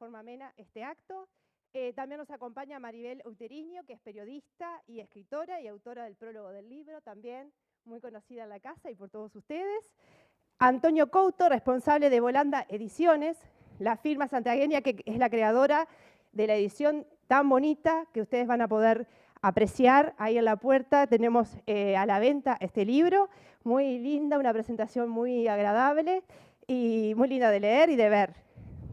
forma amena este acto. También nos acompaña Maribel Uteriño, que es periodista y escritora y autora del prólogo del libro, también muy conocida en la casa y por todos ustedes. Antonio Couto, responsable de Volanda Ediciones, la firma santiagueña que es la creadora de la edición tan bonita que ustedes van a poder apreciar. Ahí en la puerta tenemos a la venta este libro, muy linda, una presentación muy agradable y muy linda de leer y de ver.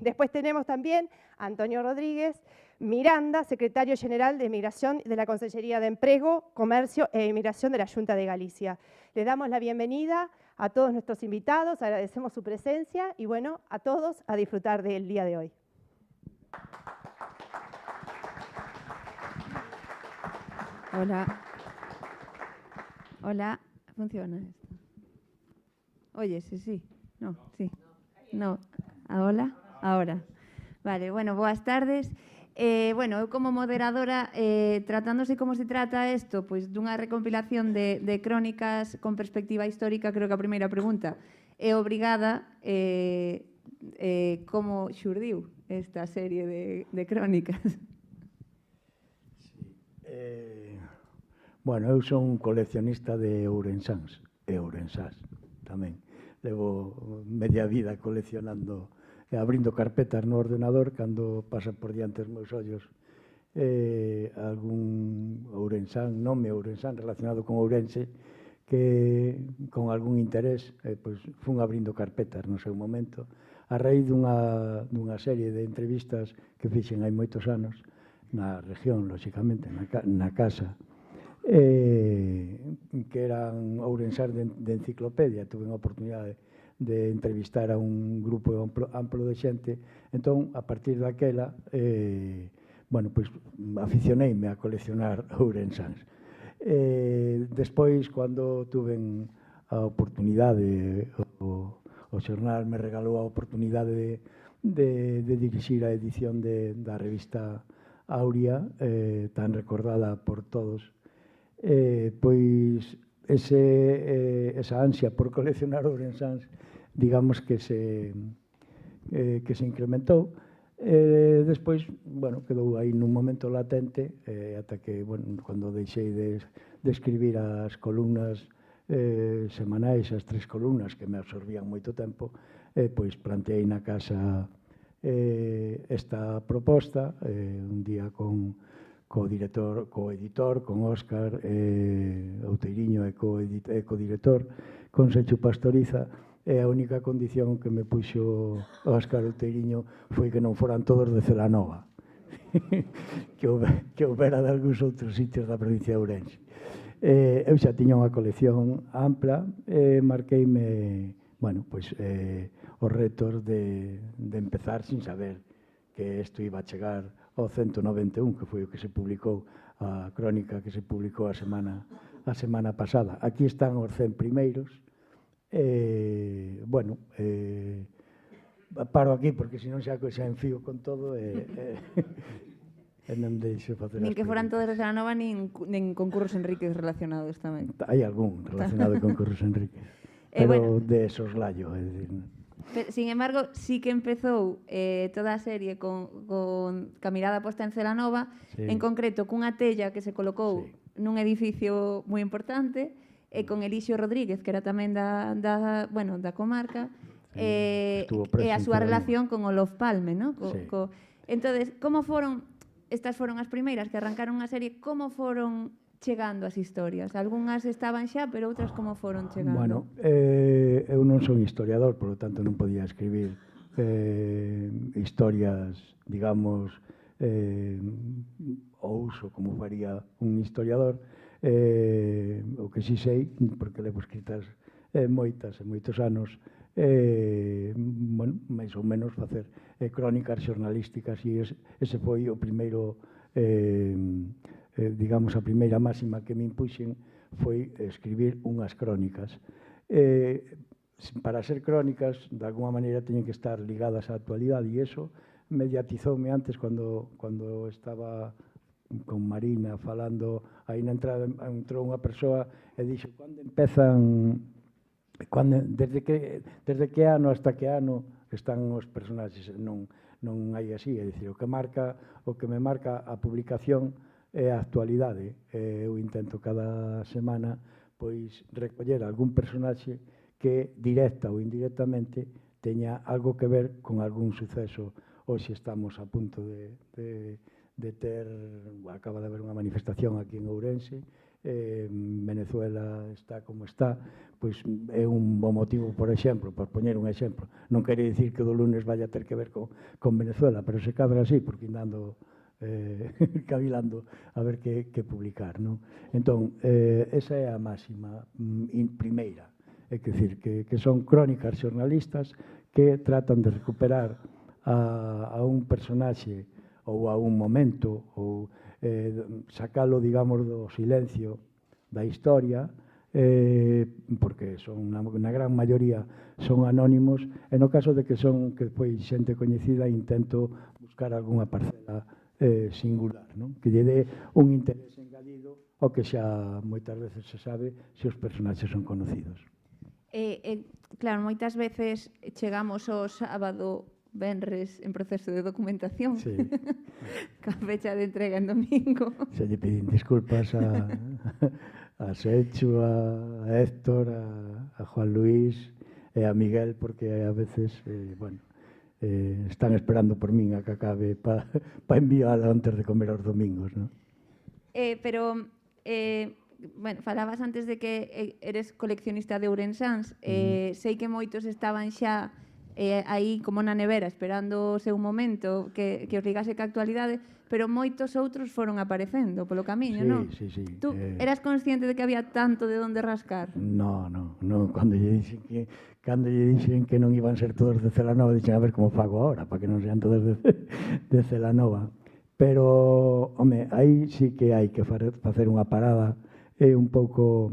Después tenemos también a Antonio Rodríguez Miranda, secretario general de Migración de la Consellería de Emprego, Comercio e Inmigración de la Xunta de Galicia. Le damos la bienvenida a todos nuestros invitados, agradecemos su presencia y bueno, a todos a disfrutar del día de hoy. Hola. Hola, funciona esto. Oye, sí. No, sí. No. Hola, ahora. Vale, bueno, boas tardes. Bueno, eu como moderadora, tratándose como se trata isto, pois dunha recompilación de crónicas con perspectiva histórica, creo que a primeira pregunta é obrigada, como xurdiu esta serie de crónicas? Bueno, eu son un coleccionista de ourensáns e ourensás tamén. Levo media vida coleccionando e abrindo carpetas no ordenador cando pasa por diante os meus ollos algún ourensán, nome ourensán relacionado con Ourense que con algún interés pois fun abrindo carpetas no seu momento a raíz dunha serie de entrevistas que fixen hai moitos anos na región, lóxicamente, na casa que eran ourensás de enciclopedia. Tuve a oportunidade de entrevistar a un grupo amplo de xente. Entón, a partir daquela, bueno, pois, aficioneime a coleccionar ourensáns. Despois, cando tuve a oportunidade, o xornal me regalou a oportunidade de dirixir a edición da revista Aurea, tan recordada por todos, pois esa ansia por coleccionar ourensáns, digamos que se incrementou. Despois, bueno, quedou aí nun momento latente ata que, bueno, cando deixei de escribir as columnas semanais, as 3 columnas que me absorbían moito tempo, pois planteei na casa esta proposta un día co editor, con Óscar Outeiriño e co-director, con Senchu Pastoriza, e a única condición que me puxo Óscar Outeiriño foi que non foran todos de Celanova, que houbera de algúns outros sitios da provincia de Ourense. Eu xa tiña unha colección ampla e marqueime, bueno, pois, os retos de empezar sin saber que isto iba a chegar ao 191, que foi o que se publicou, a crónica que se publicou a semana pasada. Aquí están os 100 primeiros. Bueno, paro aquí porque senón xa enfío con todo e non deixo facer as Nin que foran preguntas. todos de Celanova, nin con Curros Enríquez relacionados tamén. Hai algún relacionado con Curros Enríquez, pero de soslayo, é dicir. Sin embargo, sí que empezou toda a serie con a mirada posta en Celanova, en concreto cunha tella que se colocou nun edificio moi importante, e con Elixio Rodríguez, que era tamén da comarca, e a súa relación con Olof Palme, non? Entonces, como foron, estas foron as primeiras que arrancaron a serie, como foron chegando as historias? Algúnas estaban xa, pero outras como foron chegando? Bueno, eu non son historiador, por lo tanto non podía escribir historias, digamos, ao uso como faría un historiador. O que si sei, porque levo escritas moitos anos, bueno, máis ou menos facer crónicas xornalísticas, e ese foi o primeiro, digamos, a primeira máxima que me impuxen foi escribir unhas crónicas. Para ser crónicas, de alguma maneira, teñen que estar ligadas á actualidade, e iso mediatizoume antes cando estaba con Marina falando, aí na entrada entrou unha persoa e dixo: cando empezan, desde que ano hasta que ano están os personaxes? Non non hai así, é dicir, o que me marca a publicación é a actualidade. Eu intento cada semana pois recoller algún personaxe que directa ou indirectamente teña algo que ver con algún suceso. Hoxe estamos a punto de ter, acaba de haber unha manifestación aquí en Ourense, Venezuela está como está, pois é un bo motivo, por exemplo, por poñer un exemplo. Non quere dicir que do lunes vaya a ter que ver con Venezuela, pero se cadra así, porque andando cavilando a ver que publicar, non? Entón, esa é a máxima primeira, é dicir, que son crónicas xornalistas que tratan de recuperar a un personaxe ou a un momento ou sacalo, digamos, do silencio da historia, porque son na gran maioría son anónimos, e no caso de que son que foi xente coñecida intento buscar algunha parcela singular, non? Que lle dé un interés engadido ao que xa moitas veces se sabe se os personaxes son conocidos. Claro, moitas veces chegamos ao sábado, venres en proceso de documentación, sí. Ca fecha de entrega en domingo. Se lle pedín disculpas a Sechu, a Héctor, a Juan Luis e a Miguel, porque a veces, bueno, están esperando por min a que acabe para enviala antes de comer os domingos, non? Pero, bueno, falabas antes de que eres coleccionista de Ourensáns, sei que moitos estaban xa aí como na nevera esperando o seu momento que os ligase ca actualidade, pero moitos outros foron aparecendo polo camiño, non? Sí. Tú eras consciente de que había tanto de onde rascar? No, cando lle dixen que non iban ser todos de Celanova, dixen a ver como fago agora, para que non sean todos de Celanova. Pero, home, aí sí que hai que facer unha parada un pouco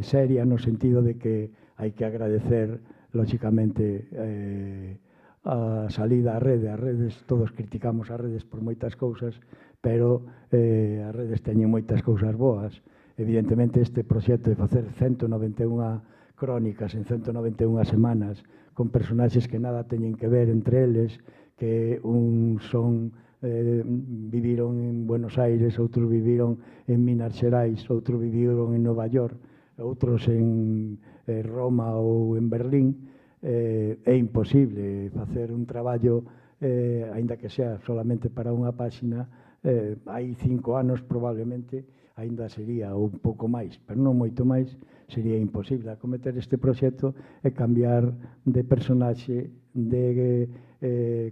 seria no sentido de que hai que agradecer lóxicamente a salida á rede. As redes, todos criticamos as redes por moitas cousas, pero as redes teñen moitas cousas boas. Evidentemente este proxecto de facer 191 crónicas en 191 semanas con personaxes que nada teñen que ver entre eles, que un son viviron en Buenos Aires, outros viviron en Minas Xerais, outros viviron en Nova York, outros en Roma ou en Berlín. É imposible facer un traballo, aínda que sea solamente para unha páxina. Hai 5 anos probablemente aínda sería un pouco máis, pero non moito máis, sería imposible acometer este proxecto e cambiar de personaxe, de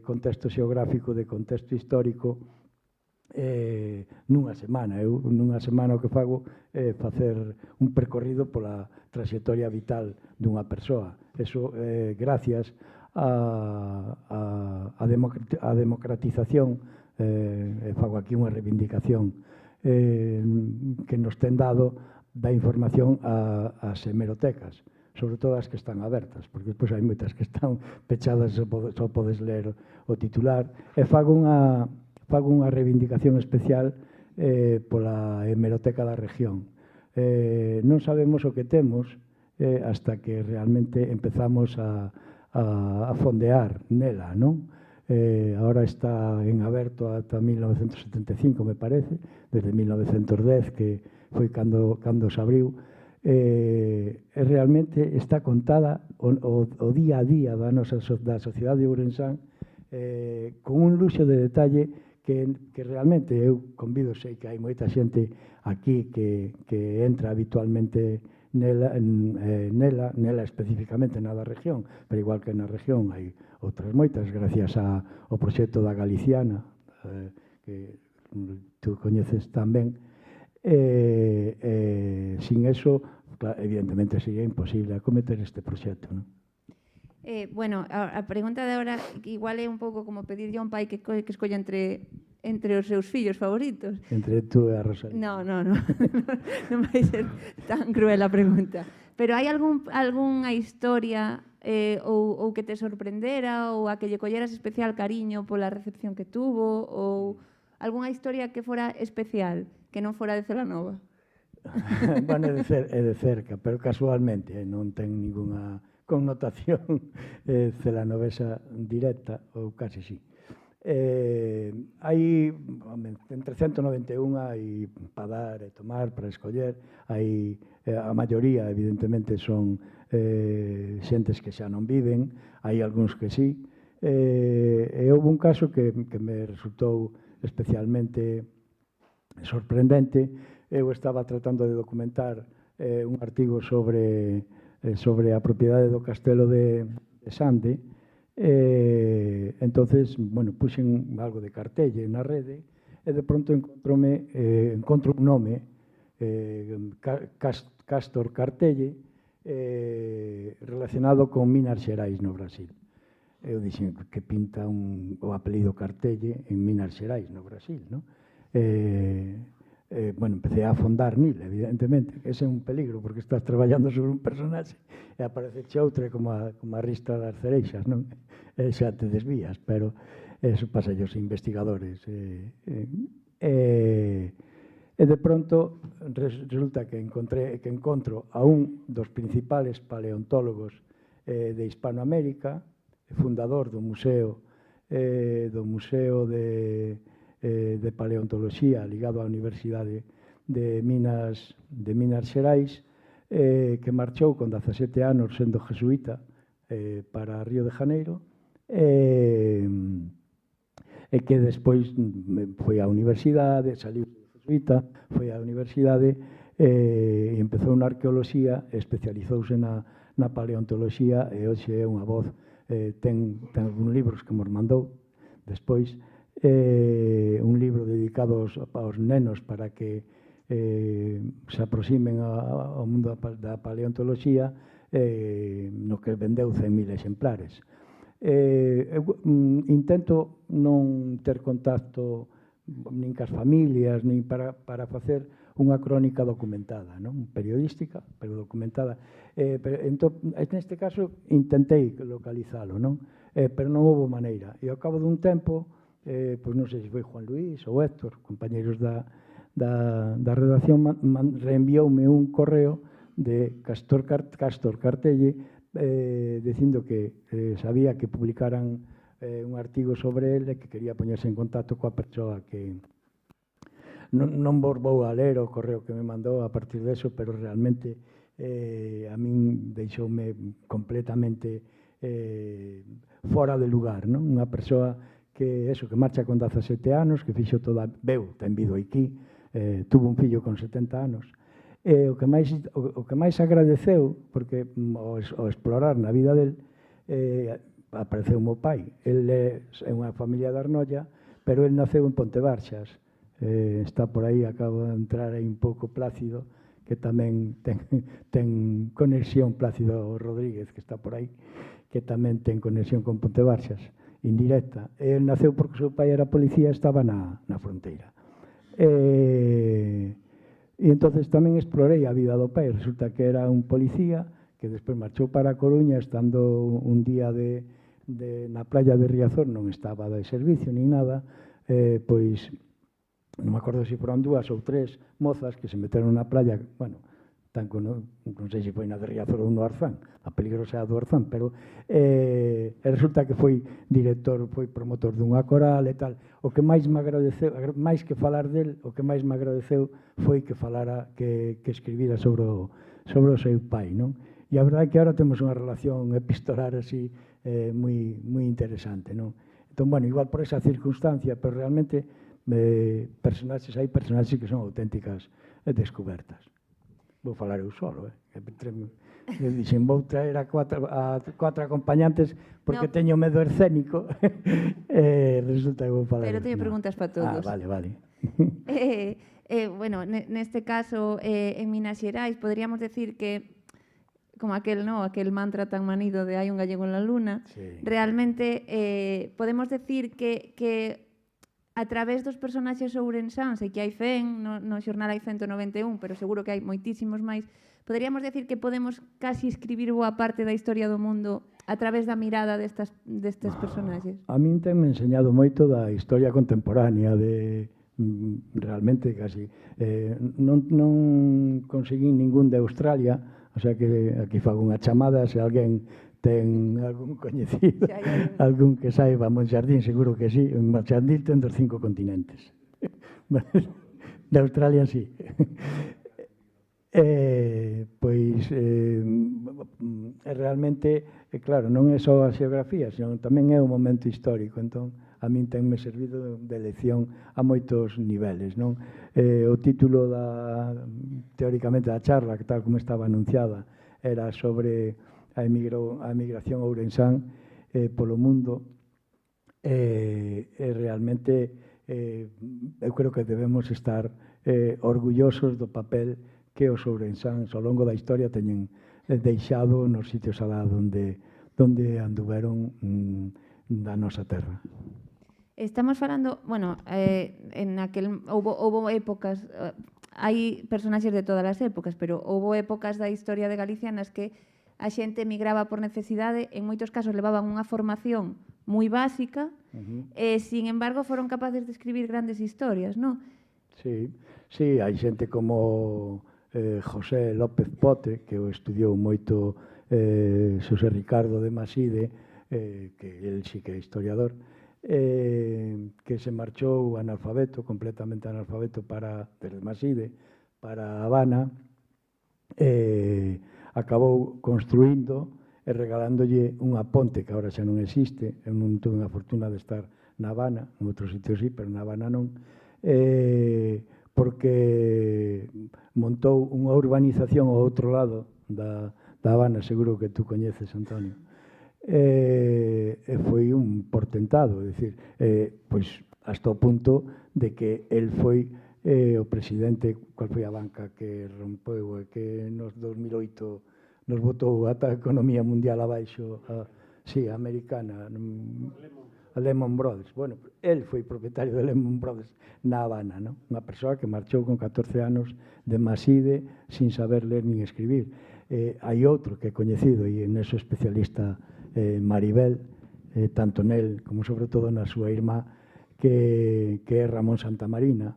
contexto xeográfico, de contexto histórico nunha semana. Eu nunha semana o que fago é facer un percorrido pola trayectoria vital dunha persoa. Eso gracias a democratización, fago aquí unha reivindicación que nos ten dado da información ás hemerotecas, sobre todo as que están abertas, porque despois hai moitas que están pechadas e só podes ler o titular, e fago unha reivindicación especial pola hemeroteca da región. Non sabemos o que temos hasta que realmente empezamos a fondear nela, non? Ahora está en aberto ata 1975, me parece, desde 1910, que foi cando se abriu, realmente está contada o día a día da sociedade de Ourensán, con un luxo de detalle que realmente eu convido, sei que hai moita xente aquí que entra habitualmente nela especificamente na da región, pero igual que na región hai outras moitas, gracias ao proxecto da Galiciana, que tú coñeces tamén. Sin eso, evidentemente, sería imposible acometer este proxecto, non? Bueno, a pregunta de agora igual é un pouco como pedirlle a un pai que escolla entre os seus fillos favoritos. Entre tú e a Rosalía. Non vai ser tan cruel a pregunta. Pero hai algunha historia ou que te sorprendera ou a que lle colleras especial cariño pola recepción que tuvo, ou algunha historia que fora especial, que non fora de Celanova? Bueno, é de cerca, pero casualmente non ten ninguna connotación celanovesa directa, ou casi sí. Hai, entre 191 hai para dar e tomar, para escoller, hai a maioría, evidentemente, son xentes que xa non viven, hai algúns que sí, e houve un caso que me resultou especialmente sorprendente. Eu estaba tratando de documentar un artigo sobre a propiedade do castelo de Sande. Entonces, bueno, puxen algo de cartelle na rede e de pronto encontro un nome, Castor Cartelle, relacionado con Minas Xerais no Brasil. Eu dixen que pinta o apelido Cartelle en Minas Xerais no Brasil, non? Bueno, empecé a afondar nil, evidentemente. Ese é un peligro, porque estás traballando sobre un personaxe e aparece outra como a ristra das cereixas, non? E xa te desvías, pero eso pasa aos investigadores. E de pronto resulta que encontro a un dos principales paleontólogos de Hispanoamérica, fundador do Museo de Paleontoloxía ligado á Universidade de Minas Xerais, que marchou con 17 anos sendo jesuíta para Río de Janeiro, e que despois foi á universidade, saliu jesuíta, foi á universidade e empezou na arqueoloxía, especializouse na paleontoloxía e hoxe é unha voz, ten algúns libros que nos mandou despois, un libro dedicado aos nenos para que se aproximen ao mundo da paleontoloxía, no que vendeu 100.000 exemplares. Intento non ter contacto nin cas familias, nin para facer unha crónica documentada, non? Periodística, pero documentada. Neste caso, intentei localizalo, non? Pero non houve maneira. E ao cabo dun tempo, pois non sei se foi Juan Luis ou Héctor, compañeros da redacción, reenvioume un correo de Castor Cartelle dicindo que sabía que publicaran un artigo sobre ele, que quería poñerse en contacto coa persoa que non vos vou a ler o correo que me mandou a partir deso, pero realmente a min deixoume completamente fora de lugar, non? Unha persoa que marcha con 17 anos, que fixo ten vido aquí, tuvo un fillo con 70 anos, o que máis agradeceu, porque ao explorar na vida del, apareceu o meu pai. El é unha familia de Arnolla, pero el naceu en Pontevarxas, está por aí, acaba de entrar aí un pouco Plácido, que tamén ten conexión, Plácido Rodríguez, que está por aí, que tamén ten conexión con Pontevarxas, indirecta. El naceu porque o seu pai era policía e estaba na fronteira. E entonces tamén explorei a vida do pai. Resulta que era un policía que despois marchou para a Coruña, estando un día na playa de Riazor, non estaba de servicio nin nada, pois non me acordo se foron 2 ou 3 mozas que se meteron na playa, bueno, non sei se foi na de Riazor ou no Arzán, a peligrosa do Arzán, pero resulta que foi director, foi promotor dunha coral e tal. O que máis me agradeceu, máis que falar del, o que máis me agradeceu foi que falara, que escribira sobre o seu pai, non? E a verdade é que agora temos unha relación epistolar así moi interesante, non? Entón, bueno, igual por esa circunstancia, pero realmente hai personaxes que son auténticas descubertas. Vou falar eu solo, eu dixen, vou traer a 4 acompañantes porque teño medo escénico, resulta que vou falar. Pero teño preguntas para todos. Vale. Bueno, neste caso, en Minas Xerais, poderíamos decir que, como aquel mantra tan manido de hai un gallego en la luna, realmente podemos decir que a través dos personaxes ourensáns, e que hai 100, no xornal hai 191, pero seguro que hai moitísimos máis, poderíamos decir que podemos casi escribir boa parte da historia do mundo a través da mirada destes personaxes. A min tenme enseñado moito da historia contemporánea, realmente casi. Non conseguín ningún de Australia, O sea que aquí fago unha chamada, se alguén ten algún coñecido, algún que saiba Monxardín, seguro que sí. En Monxardín ten dos 5 continentes. De Australia, sí. Pois, realmente, claro, non é só a xeografía, senón tamén é o momento histórico. Entón, a min tenme servido de lección a moitos niveles, non? O título teóricamente da charla, que tal como estaba anunciada, era sobre a emigración ourensán polo mundo. Realmente, eu creo que debemos estar orgullosos do papel que os ourensáns ao longo da historia teñen deixado nos sitios alá onde anduveron da nosa terra. Estamos falando, bueno, houbo épocas, hai personaxes de todas as épocas, pero houbo épocas da historia de Galicia nas que a xente emigraba por necesidade, en moitos casos levaban unha formación moi básica, e, sin embargo, foron capaces de escribir grandes historias, non? Sí, hai xente como José López Pote, que o estudiou moito Xosé Ricardo de Maside, que el sí que é historiador, que se marchou analfabeto, completamente analfabeto, desde Maside para Habana, acabou construindo e regalándolle unha ponte que agora xa non existe. Eu non tuve a fortuna de estar na Habana, en outros sitios sí, pero na Habana non, porque montou unha urbanización ao outro lado da Habana, seguro que tú coñeces, Antonio. Foi un portentado, é dicir, pois hasta o punto de que el foi o presidente, cual foi a banca que rompeu e que nos 2008 nos botou ata a economía mundial abaixo, a americana, a Lehman Brothers. Bueno, el foi propietario de Lehman Brothers na Habana, non? Unha persoa que marchou con 14 anos de Maside sin saber ler nin escribir. Hai outro que é coñecido e en eso especialista Maribel, tanto nel como sobre todo na súa irmá, que é Ramón Santamarina.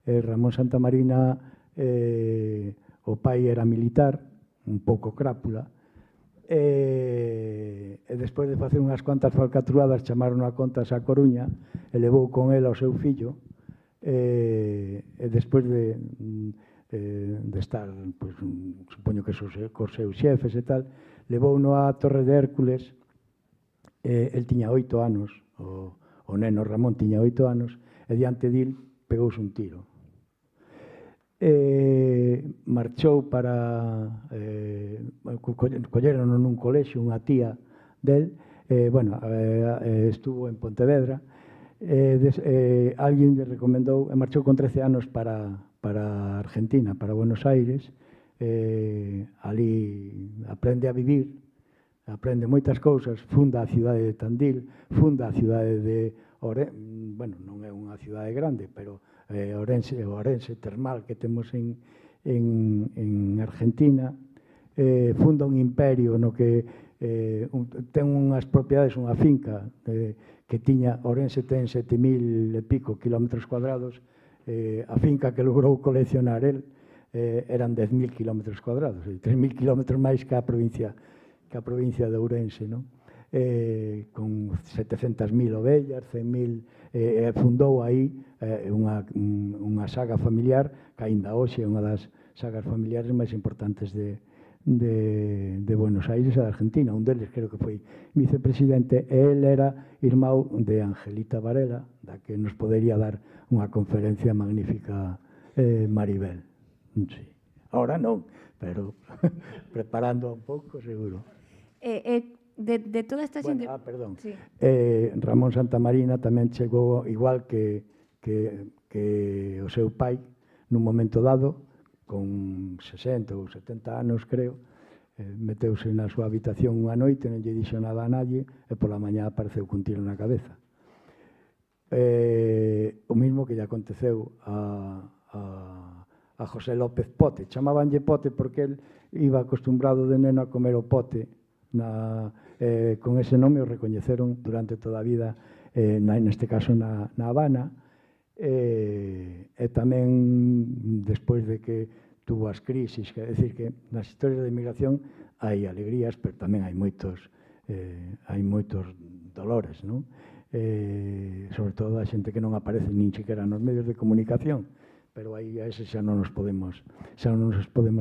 Ramón Santamarina, o pai era militar, un pouco crápula, e despois de facer unhas cuantas falcatruadas chamaron a contas a Coruña e levou con el ao seu fillo, e despois de estar, pois, supoño que cos seus xefes e tal, levou no a Torre de Hércules. El tiña 8 anos, o neno Ramón tiña 8 anos, e diante dil pegouse un tiro. Marchou para colleron nun colexio unha tía del, estuvo en Pontevedra, alguén lle recomendou, e marchou con 13 anos para Argentina, para Buenos Aires, ali aprende a vivir, aprende moitas cousas, funda a cidade de Tandil, funda a cidade de Orense, bueno, non é unha cidade grande, pero Orense termal que temos en Argentina, funda un imperio no que ten unhas propiedades, unha finca que tiña, Orense ten 7.000 e pico kilómetros cuadrados, a finca que logrou coleccionar el eran 10.000 kilómetros cuadrados, 3.000 kilómetros máis que a provincia de Ourense, non? Con 700.000 ovellas, 100.000, fundou aí unha saga familiar que aínda hoxe é unha das sagas familiares máis importantes de Buenos Aires e de Argentina. Un deles creo que foi vicepresidente e el era irmão de Angelita Varela, da que nos podería dar unha conferencia magnífica Maribel. Sí. Ahora non, pero preparando un pouco, seguro. De toda esta xente... Perdón. Sí. Ramón Santamarina tamén chegou, igual que o seu pai, nun momento dado, con 60 ou 70 anos, creo, meteuse na súa habitación unha noite, non lle dixo nada a nadie, e pola mañá apareceu cun tiro na cabeza. O mismo que lle aconteceu a José López Pote. Chamabanlle Pote porque el iba acostumbrado de neno a comer o pote. Con ese nome o recoñeceron durante toda a vida, neste caso na Habana, e tamén despois de que tuvo as crisis, é dicir que nas historias de emigración hai alegrías, pero tamén hai moitos dolores, non? Sobre todo a xente que non aparece nin sequera nos medios de comunicación, pero aí a ese xa non nos podemos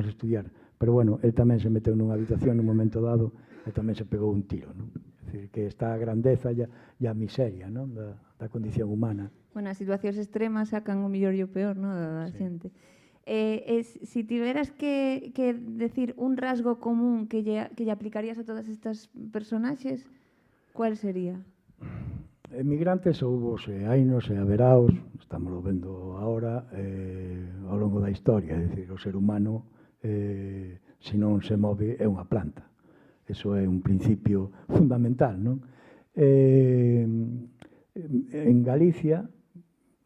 estudiar. Pero bueno, el tamén se meteu nunha habitación nun momento dado e tamén se pegou un tiro, non? É dicir, que está a grandeza e a miseria, non? Da condición humana. Bueno, as situacións extremas sacan o mellor e o peor, non? Da xente. Si tiveras que decir un rasgo común que lle aplicarías a todas estas personaxes, cuál sería? Emigrantes houbos e hainos e haberaos, estamos vendo agora, ao longo da historia, é dicir, o ser humano, se non se move, é unha planta. Eso é un principio fundamental, non? En Galicia,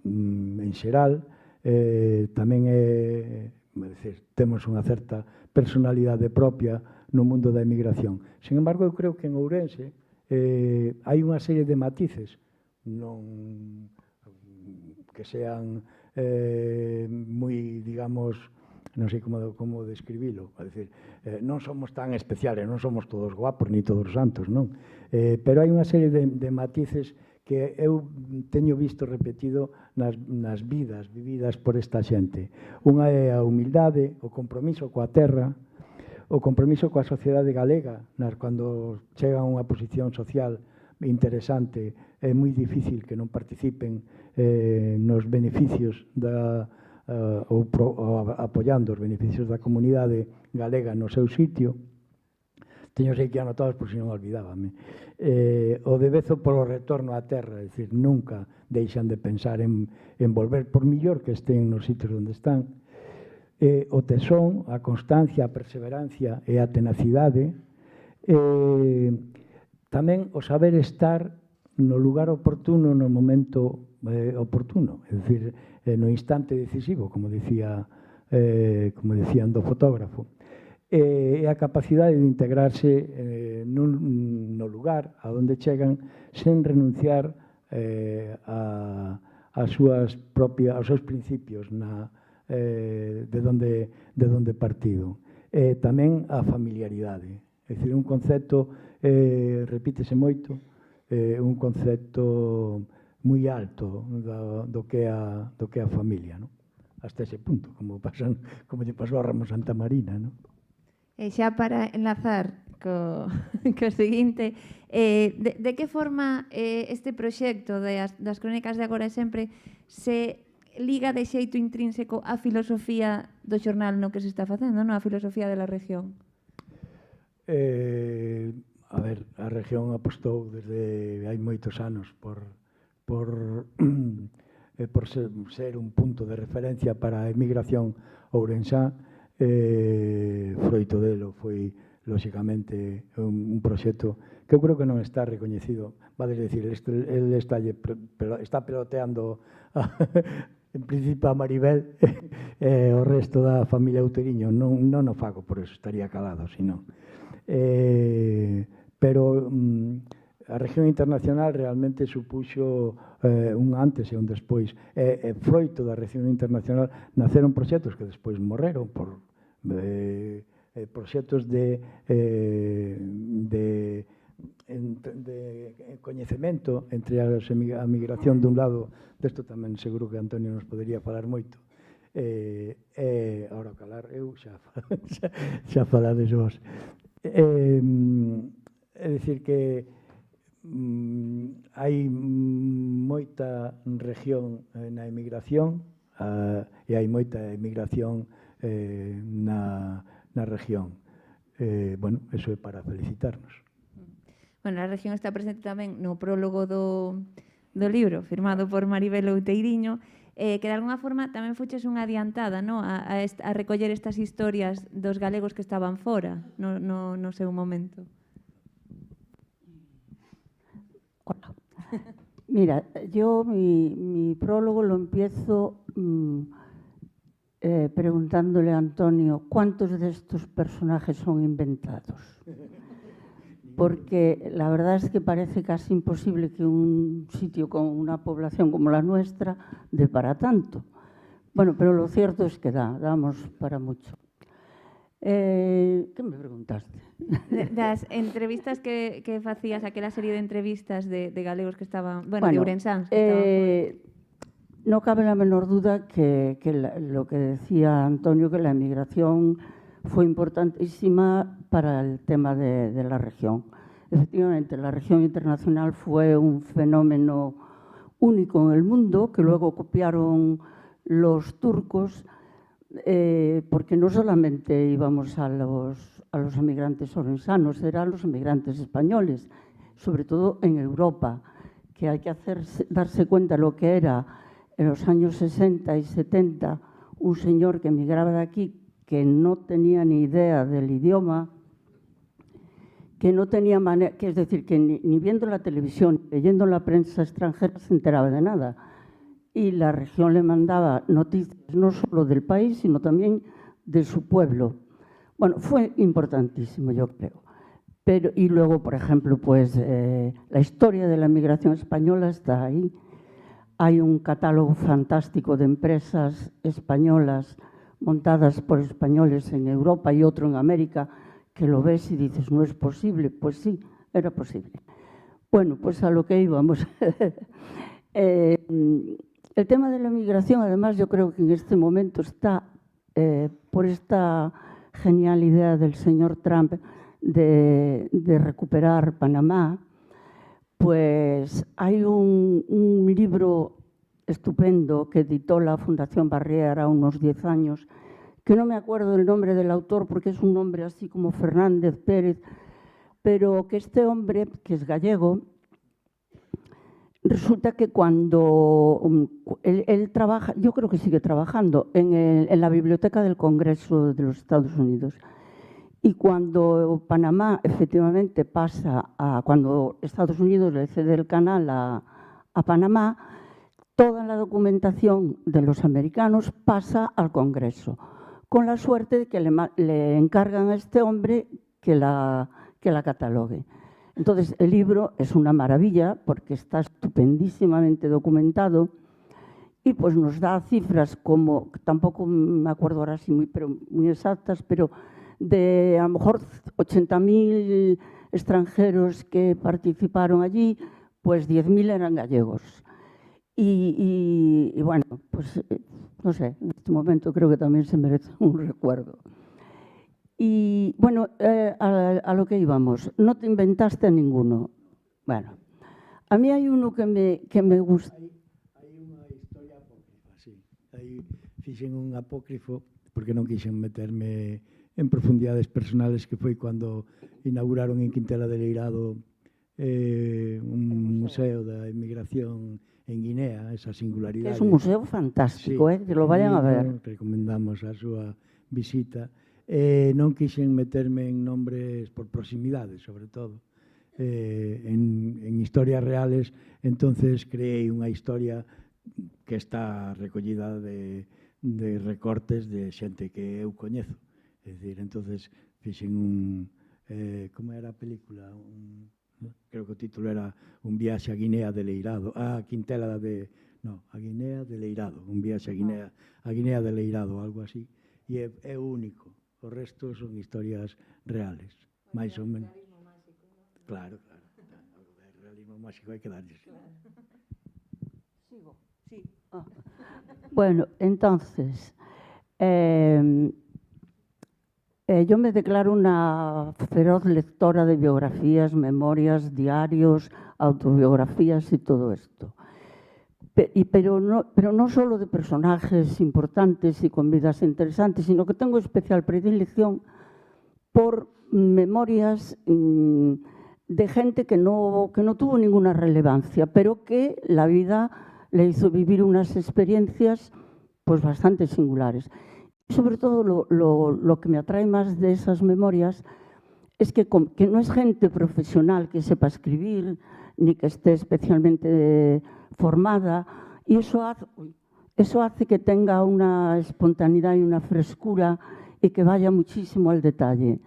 en xeral, tamén temos unha certa personalidade propia no mundo da emigración. Sin embargo, eu creo que en Ourense hai unha serie de matices non que sean moi, digamos, non sei como describilo, é dicir, non somos tan especiales, non somos todos guapos ni todos santos, non? Pero hai unha serie de matices que eu teño visto repetido nas vidas vividas por esta xente. Unha é a humildade, o compromiso coa terra, o compromiso coa sociedade galega, cando chega a unha posición social interesante, é moi difícil que non participen nos beneficios ou apoiando os beneficios da comunidade galega no seu sitio. Teño sei que anotados por se non olvidábame. O debezo polo retorno á terra, é dicir, nunca deixan de pensar en volver por millor que estén nos sitios onde están. O tesón, a constancia, a perseverancia e a tenacidade, tamén o saber estar no lugar oportuno no momento oportuno, é dicir, no instante decisivo, como decían do fotógrafo, e a capacidade de integrarse no lugar a onde chegan sen renunciar aos seus principios de onde partido. Tamén a familiaridade. É dicir, un concepto, repítese moito, un concepto moi alto do que é a familia, non? Hasta ese punto, como lle pasou a Ramos Santamarina, non? E xa para enlazar co seguinte, de que forma este proxecto das crónicas de Agora e Sempre se liga de xeito intrínseco á filosofía do xornal no que se está facendo, non? A filosofía da región? A ver, a región apostou desde hai moitos anos por ser un punto de referencia para a emigración ourensá. Froito delo foi, lóxicamente, un proxecto que eu creo que non está recoñecido. Vades decir, el está peloteando en principio a Maribel e o resto da familia Outeriño. Non o fago, por eso estaría calado, senón. Pero a región internacional realmente supuxo un antes e un despois. Froito da región internacional naceron proxectos que despois morreron por proxectos de coñecemento entre a migración dun lado, desto tamén seguro que Antonio nos podería falar moito. Ahora calar, eu xa falades vos. É dicir que hai moita región na emigración e hai moita emigración na región. Bueno, eso é para felicitarnos. Bueno, a región está presente tamén no prólogo do libro, firmado por Maribel Outeiriño, que de alguna forma tamén foches unha adiantada, no, a recoller estas historias dos galegos que estaban fora no seu momento. Hola. Mira, yo mi prólogo lo empiezo preguntándole a Antonio cuántos de estos personajes son inventados. Porque la verdad es que parece casi imposible que un sitio con una población como la nuestra dé para tanto. Bueno, pero lo cierto es que damos para mucho. Que me preguntaste? Das entrevistas que facías, aquela serie de entrevistas de galegos que estaban, bueno, de ourensáns que estaban fora. No cabe la menor duda que lo que decía Antonio, que la emigración fue importantísima para el tema de la región. Efectivamente, la región internacional fue un fenómeno único en el mundo, que luego copiaron los turcos, porque no solamente íbamos a los emigrantes orensanos, eran los emigrantes españoles, sobre todo en Europa, que hay que darse cuenta lo que era en los años 60 y 70 un señor que emigraba de aquí, que no tenía ni idea del idioma, que no tenía manera, que es decir, que ni viendo la televisión, leyendo la prensa extranjera se enteraba de nada. Y la región le mandaba noticias no solo del país, sino también de su pueblo. Bueno, fue importantísimo, yo creo. Y luego, por ejemplo, pues la historia de la migración española está ahí. Hay un catálogo fantástico de empresas españolas montadas por españoles en Europa y otro en América, que lo ves y dices, no es posible. Pues sí, era posible. Bueno, pues a lo que íbamos. El tema de la migración, además, yo creo que en este momento está, por esta genial idea del señor Trump de recuperar Panamá, pues hay un libro estupendo que editó la Fundación Barriera hará unos 10 años, que no me acuerdo del nombre del autor porque es un nombre así como Fernández Pérez, pero que este hombre, que es gallego, resulta que cuando él trabaja, yo creo que sigue trabajando en la Biblioteca del Congreso de los Estados Unidos. Y cuando Panamá efectivamente pasa cuando Estados Unidos le cede el canal a Panamá, toda la documentación de los americanos pasa al Congreso, con la suerte de que le encargan a este hombre que la catalogue. Entonces, el libro es una maravilla porque está estupendísimamente documentado y pues nos da cifras como, tampoco me acuerdo ahora sí muy exactas, pero de a lo mejor 80.000 extranjeros que participaron allí, pues 10.000 eran gallegos. Y bueno, pues no sé, en este momento creo que también se merece un recuerdo. Y bueno, a lo que íbamos, no te inventaste a ninguno. Bueno, a mí hay uno que me gusta. Hai unha historia apócrifa, sí. Aí fixen un apócrifo, porque non quixen meterme en profundidades personales, que foi cando inauguraron en Quintela de Leirado un museo da inmigración en Guinea, esa singularidade. Es un museo fantástico, sí, que lo vayan a ver. Recomendamos a súa visita. Non quixen meterme en nombres por proximidade, sobre todo, en historias reales. Entonces creei unha historia que está recollida de recortes de xente que eu coñezo. É dicir, entonces fixen como era a película? Creo que o título era Un viaxe a Guinea de Leirado. A Quintela de... No, a Guinea de Leirado. Un viaxe a Guinea de Leirado, algo así. E é único. O resto son historias reales, máis ou menos. Claro, claro. O realismo máxico hai que darlle. Sigo, sí. Bueno, entonces, yo me declaro una feroz lectora de biografías, memorias, diarios, autobiografías y todo esto. Pero no solo de personajes importantes y con vidas interesantes, sino que tengo especial predilección por memorias de gente que no tuvo ninguna relevancia, pero que la vida le hizo vivir unas experiencias pues bastante singulares. Y sobre todo lo que me atrae más de esas memorias es que no es gente profesional que sepa escribir, ni que esté especialmente formada, y eso hace que tenga una espontaneidad y una frescura y que vaya muchísimo al detalle.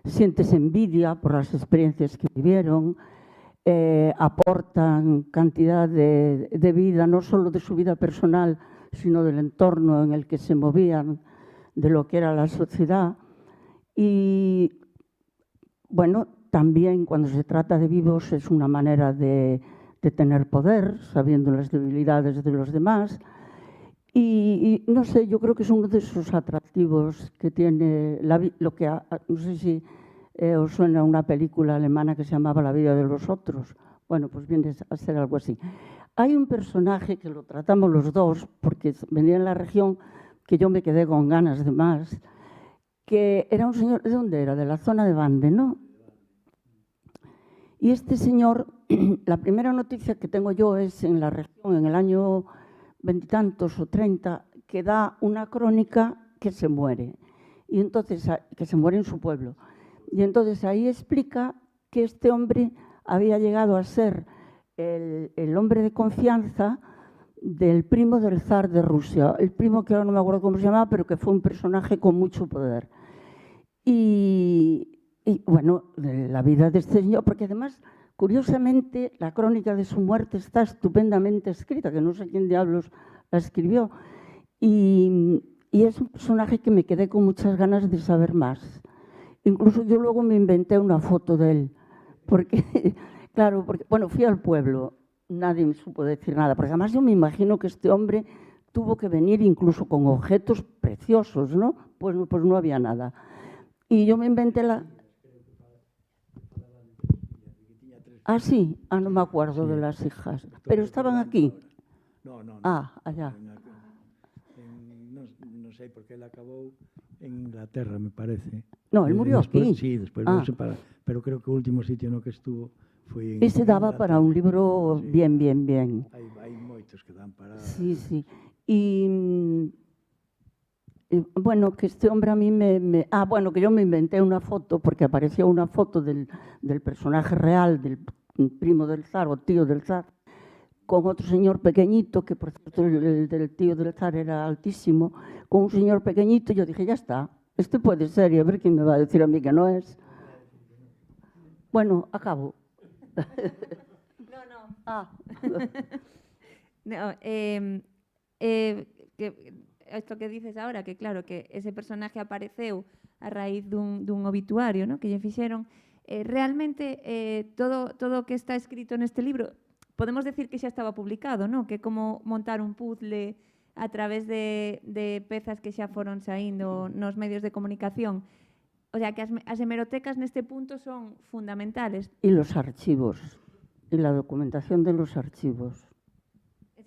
sientes envidia por las experiencias que vivieron, aportan cantidad de vida, no solo de su vida personal, sino del entorno en el que se movían, de lo que era la sociedad. Y, bueno, también cuando se trata de vivos es una manera de tener poder, sabiendo las debilidades de los demás. Y no sé, yo creo que es uno de esos atractivos que tiene lo que, no sé si os suena una película alemana que se llamaba La vida de los otros. Bueno, pues viene a ser algo así. Hay un personaje que lo tratamos los dos, porque venía en la región, que yo me quedé con ganas de más, que era un señor, ¿de dónde era? De la zona de Bande, ¿no? Y este señor, la primera noticia que tengo yo es en la región, en el año 20 y tantos o 30, que da una crónica que se muere. Y entonces, que se muere en su pueblo. Y entonces ahí explica que este hombre había llegado a ser el hombre de confianza del primo del zar de Rusia. El primo que ahora no me acuerdo cómo se llamaba, pero que fue un personaje con mucho poder. Y bueno, la vida de este señor, porque además, curiosamente, la crónica de su muerte está estupendamente escrita, que no sé quién diablos la escribió. Y es un personaje que me quedé con muchas ganas de saber más. Incluso yo luego me inventé una foto de él, porque, claro, bueno, fui al pueblo, nadie me supo decir nada, porque además yo me imagino que este hombre tuvo que venir incluso con objetos preciosos, ¿no? Pues no había nada. Y yo me inventé la... Ah, sí, no me acuerdo de las hijas, pero estaban aquí. No. Allá. No sei, porque él acabou en Inglaterra, me parece. No, él murió aquí. Sí, despois non se para, pero creo que o último sitio no que estuvo foi en Ese daba para un libro bien. Hai moitos que dan para... Sí. Y bueno, que este hombre a mí bueno, que yo me inventé una foto, porque apareció una foto del personaje real, del primo del zar o tío del zar, con otro señor pequeñito, que por cierto el del tío del zar era altísimo, con un señor pequeñito, y yo dije, ya está, este puede ser, y a ver quién me va a decir a mí que no es. Bueno, acabo. No, esto que dices ahora, que claro, que ese personaje apareceu a raíz dun obituario, ¿no? Que lle fixeron. Realmente, todo o que está escrito neste libro, podemos decir que xa estaba publicado, ¿no? Que como montar un puzzle a través de pezas que xa foron saindo nos medios de comunicación. O sea, que as hemerotecas neste punto son fundamentales. Y los archivos, y la documentación de los archivos.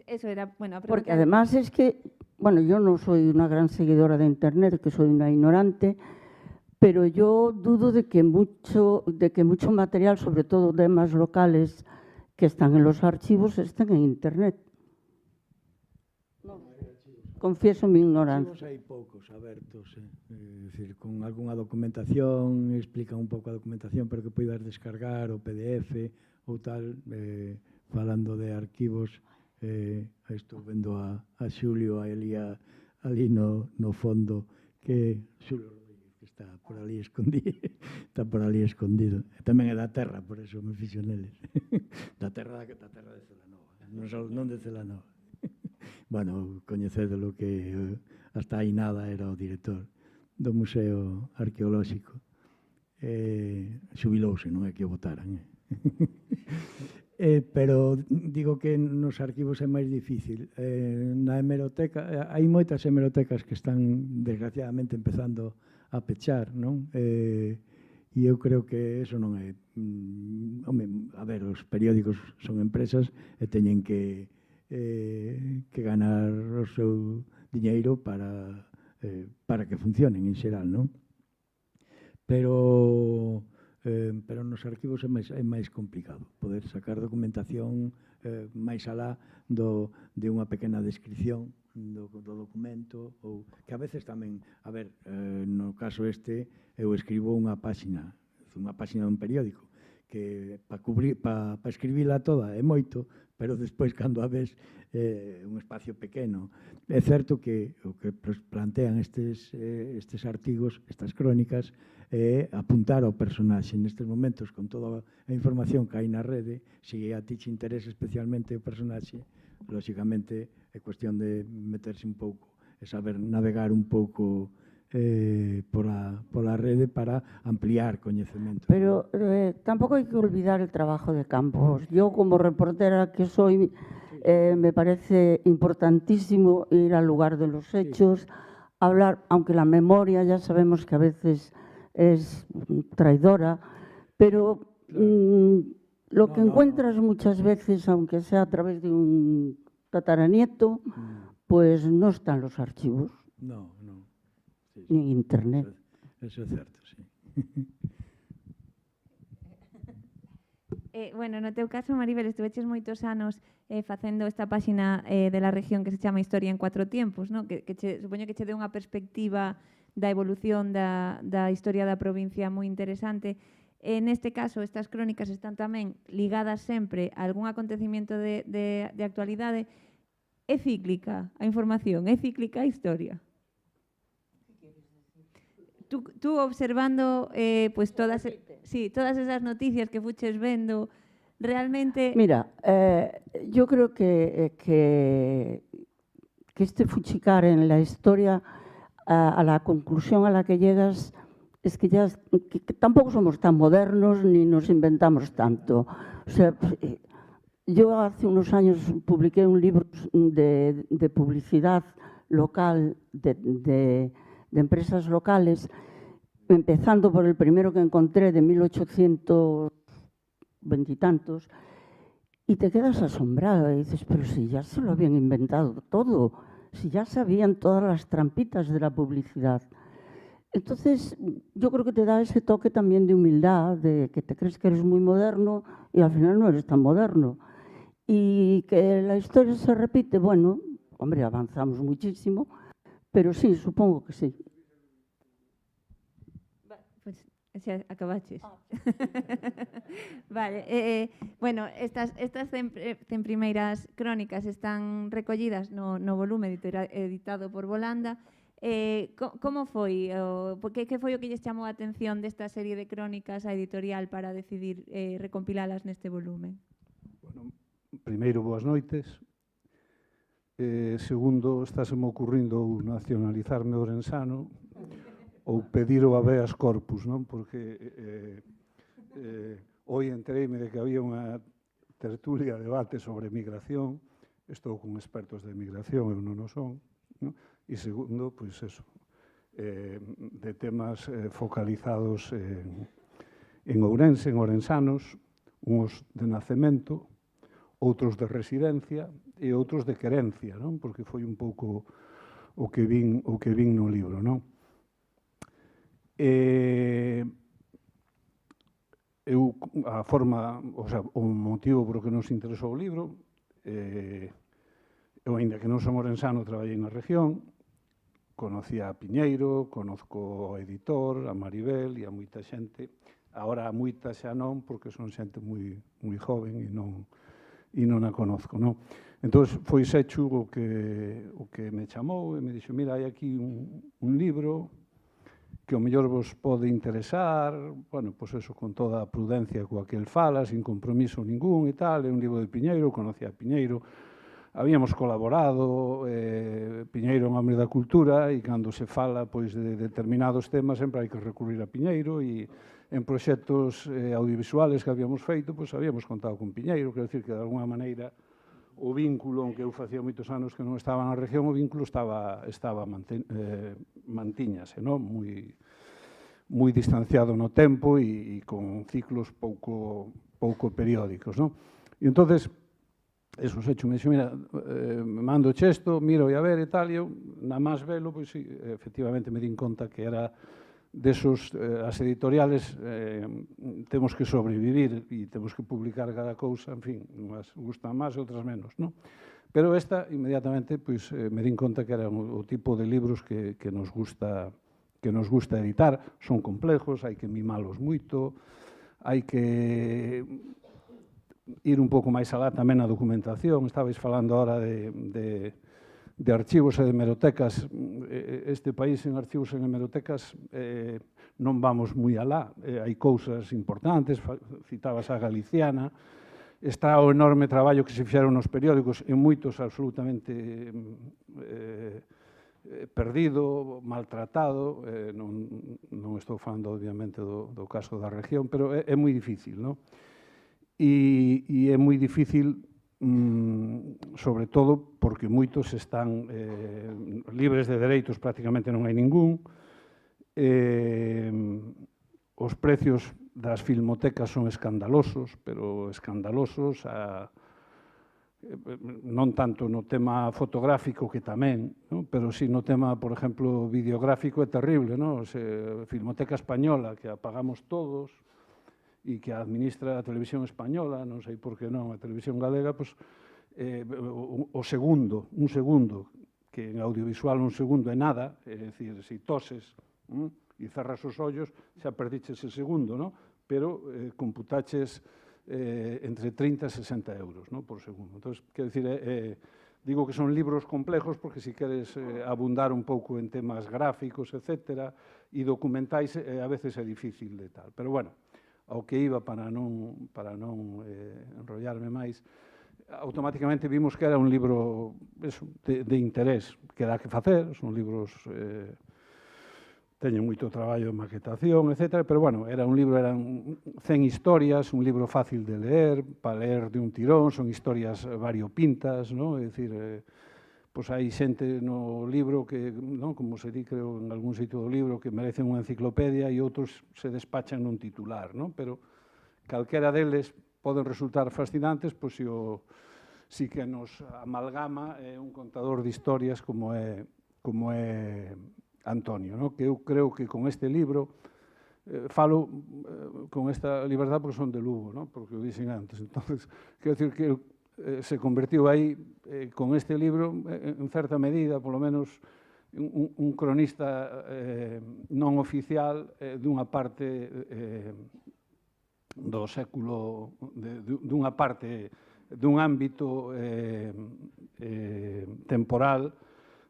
Eso era, bueno, porque además es que, bueno, yo no soy una gran seguidora de Internet, que soy una ignorante, pero yo dudo de que mucho material, sobre todo temas locales que están en los archivos, estén en Internet. Confieso mi ignorancia. Archivos hai poucos abertos, decir, con algunha documentación, explica un pouco a documentación, pero que poidas descargar o PDF ou tal, falando de arquivos. Estou vendo a Xulio ali no fondo, que Xulio Rodríguez, que está por ali escondido. Tamén é da terra, por eso me fixo neles. Da terra de Celanova, non de Celanova. Bueno, coñecedelo que hasta aí nada era o director do Museo Arqueolóxico. Xubilouse, non é que o botaran. Pero digo que nos arquivos é máis difícil. Na hemeroteca, hai moitas hemerotecas que están, desgraciadamente, empezando a pechar, non? E eu creo que eso non é... A ver, os periódicos son empresas e teñen que ganar o seu diñeiro para que funcionen en xeral, non? Pero nos arquivos é máis complicado poder sacar documentación máis alá de unha pequena descripción do documento, ou que a veces tamén, a ver, no caso este, eu escribo unha páxina dun periódico, que para escribila toda é moito, pero despois, cando a ves, un espacio pequeno. É certo que o que plantean estes artigos, estas crónicas, é apuntar ao personaxe. Nestes momentos, con toda a información que hai na rede, se a ti te interesa especialmente o personaxe, lóxicamente é cuestión de meterse un pouco e saber navegar un pouco pola rede para ampliar coñecemento. Pero tampouco hai que olvidar el trabajo de campo. Yo, como reportera que soy, me parece importantísimo ir al lugar de los hechos, hablar, aunque la memoria ya sabemos que a veces es traidora, pero lo que encuentras muchas veces, aunque sea a través de un tataranieto, pues no están los archivos. No, no. Sí, ni en internet. Eso é certo, sí. Bueno, no teu caso, Maribel, estuveches moitos anos facendo esta páxina de la región que se chama Historia en 4 tiempos, ¿no? que supoño que che deu unha perspectiva da evolución da historia da provincia moi interesante. Neste caso, estas crónicas están tamén ligadas sempre a algún acontecimiento de actualidade. É cíclica a información, é cíclica a historia. Tú observando pues todas esas noticias que fuches vendo, realmente... Mira, yo creo que este fuchicar en la historia, a la conclusión a la que llegas, es que ya que tampoco somos tan modernos ni nos inventamos tanto. O sea, yo hace unos años publiqué un libro de publicidad local, de empresas locales, empezando por el primero que encontré de 1820 y tantos, y te quedas asombrado y dices, pero si ya se lo habían inventado todo, si ya sabían todas las trampitas de la publicidad. Entonces, yo creo que te da ese toque también de humildad, de que te crees que eres muy moderno y al final no eres tan moderno. Y que la historia se repite, bueno, hombre, avanzamos muchísimo, pero sí, supongo que sí. Pues xa acabaches. Vale, bueno, estas 100 primeiras crónicas están recollidas no volume editado por Volanda. Como foi? Que foi o que lles chamou a atención desta serie de crónicas a editorial para decidir recompilalas neste volume? Bueno, primeiro, boas noites. Segundo, estáseme ocurrindo nacionalizarme orensano ou pedir o habeas corpus, non? Porque hoy entereime de que había unha tertulia, debate sobre migración. Estou con expertos de migración, eu non o son, non? E segundo, pois eso, de temas focalizados en Ourense, en orensanos, uns de nacemento, outros de residencia e outros de querencia, non? Porque foi un pouco o que vin no libro, non? A forma, o sea, o motivo por que nos interesou o libro, eu, ainda que non son orensano, traballei na región, conocía a Piñeiro, conozco o editor, a Maribel e a moita xente. Agora a moita xa non, porque son xente moi joven e non a conozco, non? Entón, foi Sechu o que me chamou e me dixo, mira, hai aquí un libro que ao mellor vos pode interesar, bueno, pois eso, con toda a prudencia coa que el fala, sin compromiso ningún e tal, é un libro de Piñeiro, conocía a Piñeiro, habíamos colaborado, Piñeiro é un hombre da cultura e cando se fala pois de determinados temas sempre hai que recurrir a Piñeiro e en proxectos audiovisuales que habíamos feito, pois habíamos contado con Piñeiro, quero dicir que de alguna maneira o vínculo, aunque eu facía moitos anos que non estaba na región, o vínculo mantiñase, non? Moi distanciado no tempo e con ciclos pouco periódicos, non? E entonces, eso, Sechu me dixo, mira, mando isto, miro e a ver e tal, e eu, na máis velo, pois, efectivamente, me din conta que era desos, as editoriales temos que sobrevivir e temos que publicar cada cousa, en fin, unhas gustan máis e outras menos, non? Pero esta, inmediatamente, pois, me din conta que era o tipo de libros que nos gusta editar, son complejos, hai que mimalos moito, hai que ir un pouco máis alá tamén na documentación. Estabais falando ahora de archivos e de hemerotecas. Este país en archivos e en hemerotecas non vamos moi alá. Hai cousas importantes, citabas a Galiciana, está o enorme traballo que se fixeron nos periódicos, en moitos absolutamente perdido, maltratado. Non estou falando, obviamente, do caso da región, pero é moi difícil, non? E é moi difícil, sobre todo, porque moitos están libres de dereitos, prácticamente non hai ningún. Os precios das filmotecas son escandalosos, pero escandalosos, non tanto no tema fotográfico, que tamén, pero sí no tema, por exemplo, videográfico, é terrible, non? Filmoteca Española, que a pagamos todos, e que administra a Televisión Española, non sei por que non, a Televisión Galega, pois, un segundo, que en audiovisual un segundo é nada, é dicir, se toses e cerras os ollos, xa perdiches ese segundo, non? Pero computaches entre 30 e 60 euros, non? Por segundo. Entón, quero dicir, digo que son libros complejos porque se queres abundar un pouco en temas gráficos, etcétera, e documentais, a veces é difícil de tal. Pero, bueno, ao que iba para non enrollarme máis, automáticamente vimos que era un libro de interés, que dá que facer, son libros, teñen moito traballo de maquetación, etcétera, pero, bueno, era un libro, eran 100 historias, un libro fácil de leer, para leer de un tirón, son historias variopintas, non? É dicir, pois hai xente no libro que, non, como se di, creo, en algún sitio do libro, que merecen unha enciclopedia e outros se despachan nun titular, non? Pero calquera deles poden resultar fascinantes, pois si que nos amalgama un contador de historias como é Antonio, non? Que eu creo que con este libro, falo con esta liberdade porque son de Lugo, non? Porque o dixen antes. Entonces, quero dicir que se convertiu aí, con este libro, en certa medida, polo menos, un cronista non oficial dunha parte do século, dunha parte, dun ámbito temporal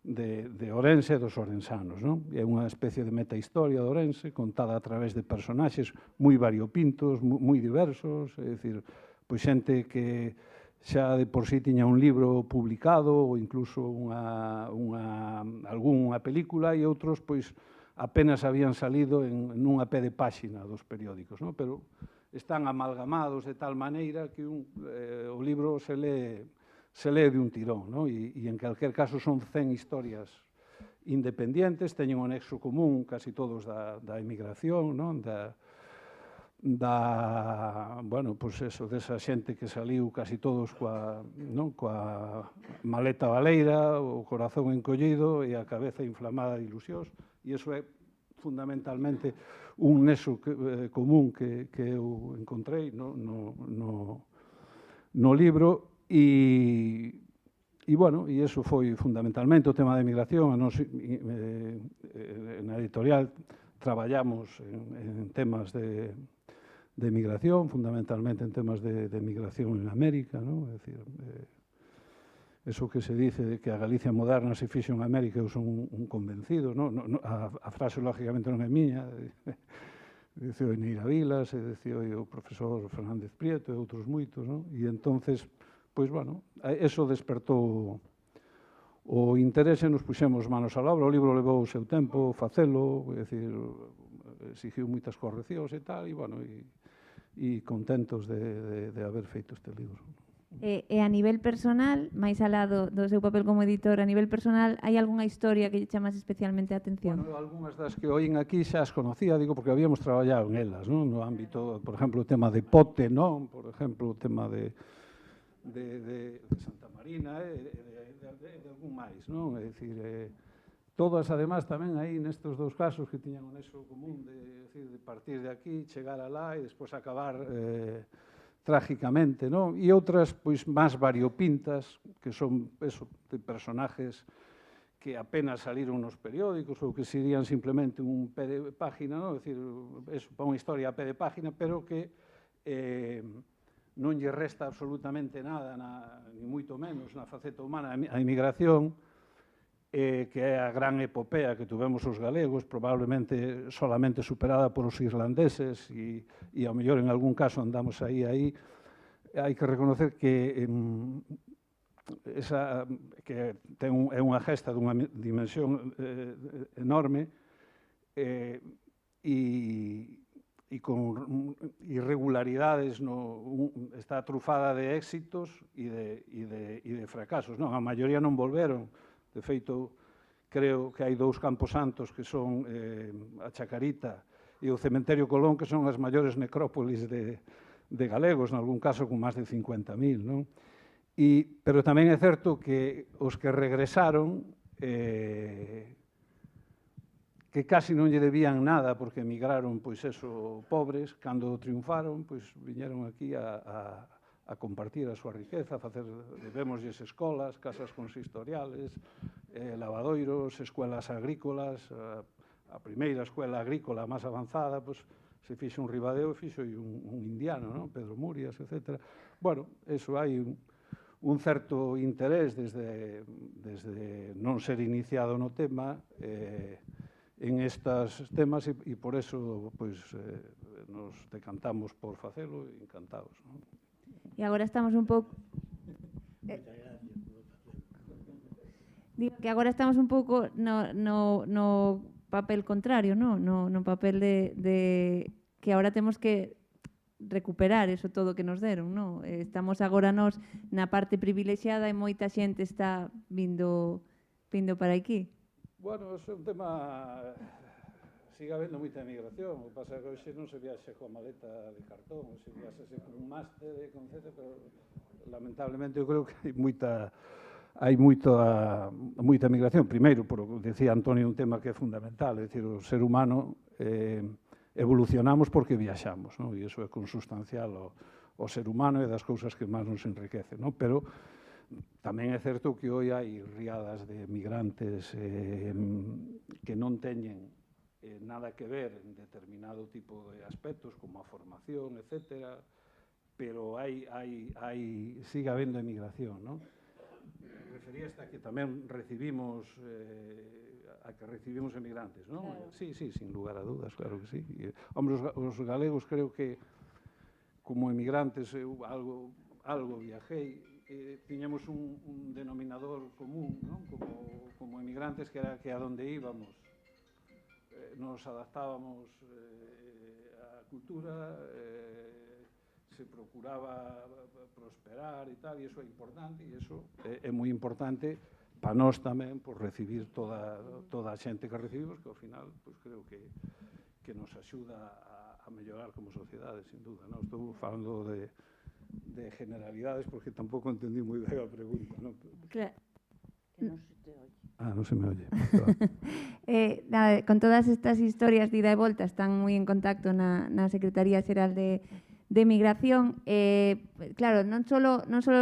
de Ourense e dos orensanos, non? É unha especie de metahistoria de Ourense contada a través de personaxes moi variopintos, moi diversos, é dicir, pois xente que xa de por sí tiña un libro publicado ou incluso algunha película, e outros pois apenas habían salido nunha pé de páxina dos periódicos, non? Pero están amalgamados de tal maneira que o libro se lee de un tirón, non? E en calquer caso son 100 historias independientes, teñen un nexo común casi todos da emigración, non? Bueno, pois eso, desa xente que saliu casi todos coa maleta baleira, o corazón encollido e a cabeza inflamada de ilusións, e iso é fundamentalmente un nexo común que eu encontrei no libro, e bueno, e iso foi fundamentalmente o tema da emigración. Na editorial traballamos en temas de emigración, fundamentalmente en temas de emigración en América, non? É dicir, eso que se dice de que a Galicia moderna se fixo en América, eu son un convencido, non? A frase, lógicamente, non é miña, dicía o Neira Vilas, dicía o profesor Fernández Prieto e outros moitos, non? E entonces, pois, bueno, eso despertou o interese, nos puxemos manos á obra, o libro levou o seu tempo facelo, é dicir, exigiu moitas correccións e tal, e, bueno, e contentos de haber feito este libro. E a nivel personal, máis alá do seu papel como editor, a nivel personal, hai algunha historia que lle chamas especialmente a atención? Bueno, algunhas das que oín aquí xa as conocía, digo, porque habíamos traballado en elas, non? No ámbito, por exemplo, o tema de Pote, non? Por exemplo, o tema de Santa Marina e de algún máis, non? É dicir, todas, además, tamén aí nestes dous casos que tiñan un nexo común de partir de aquí, chegar alá e despois acabar trágicamente, non? E outras, pois, máis variopintas, que son, eso, de personajes que apenas saliron nos periódicos ou que serían simplemente un pé de página, non? É dicir, eso, para unha historia a pé de página, pero que non lle resta absolutamente nada, ni moito menos, na faceta humana a emigración, que é a gran epopea que tuvemos os galegos, probablemente solamente superada por os irlandeses, e ao mellor en algún caso andamos aí, hai que reconocer que é unha gesta dunha dimensión enorme e con irregularidades, está trufada de éxitos e de fracasos. A maioría non volveron. De feito, creo que hai 2 camposantos que son a Chacarita e o Cementerio Colón, que son as maiores necrópolis de galegos, en algún caso con máis de 50.000, non? Pero tamén é certo que os que regresaron, que casi non lle debían nada porque emigraron, pois eso, pobres, cando triunfaron, pois viñeron aquí a compartir a súa riqueza, vemosles escolas, casas consistoriales, lavadoiros, escuelas agrícolas, a primeira escuela agrícola máis avanzada, pois se fixe un Ribadeo, fixe un indiano, Pedro Murias, etc. Bueno, eso hai un certo interés desde non ser iniciado no tema en estes temas e por eso nos decantamos por facelo e encantados. E agora estamos un pouco... Digo que agora estamos un pouco no papel contrario, no papel de que agora temos que recuperar eso todo que nos deron, non? Estamos agora nos na parte privilexiada e moita xente está vindo para aquí. Bueno, é un tema... Sigue habendo moita emigración, o que pasa é que hoxe non se viaxe coa maleta de cartón, se viaxe con un máster de concepto, pero lamentablemente eu creo que hai moita emigración. Primeiro, por o que decía Antonio, un tema que é fundamental, é dicir, o ser humano evolucionamos porque viaxamos, non? E iso é consustancial ao ser humano e das cousas que máis nos enriquecen, non? Pero tamén é certo que hoxe hai riadas de emigrantes que non teñen nada que ver en determinado tipo de aspectos, como a formación, etc., pero sigue habendo emigración, non? Referíaste a que tamén recibimos emigrantes, non? Claro. Sí, sin lugar a dudas, claro que sí. Hombre, os galegos creo que como emigrantes eu algo viajei, tiñamos un denominador común, non? Como emigrantes, que era que a donde íbamos nos adaptábamos á cultura, se procuraba prosperar e tal, e iso é importante, e iso é moi importante para nós tamén, por recibir toda a xente que recibimos, que ao final, pois creo que nos axuda a mellorar como sociedade, sin duda. Estou falando de generalidades, porque tampouco entendí moi ben a pregunta. Claro. Que non se te oye. Non se me oye. Con todas estas historias de ida e volta, están moi en contacto na Secretaría Xeral de Migración. Claro, non só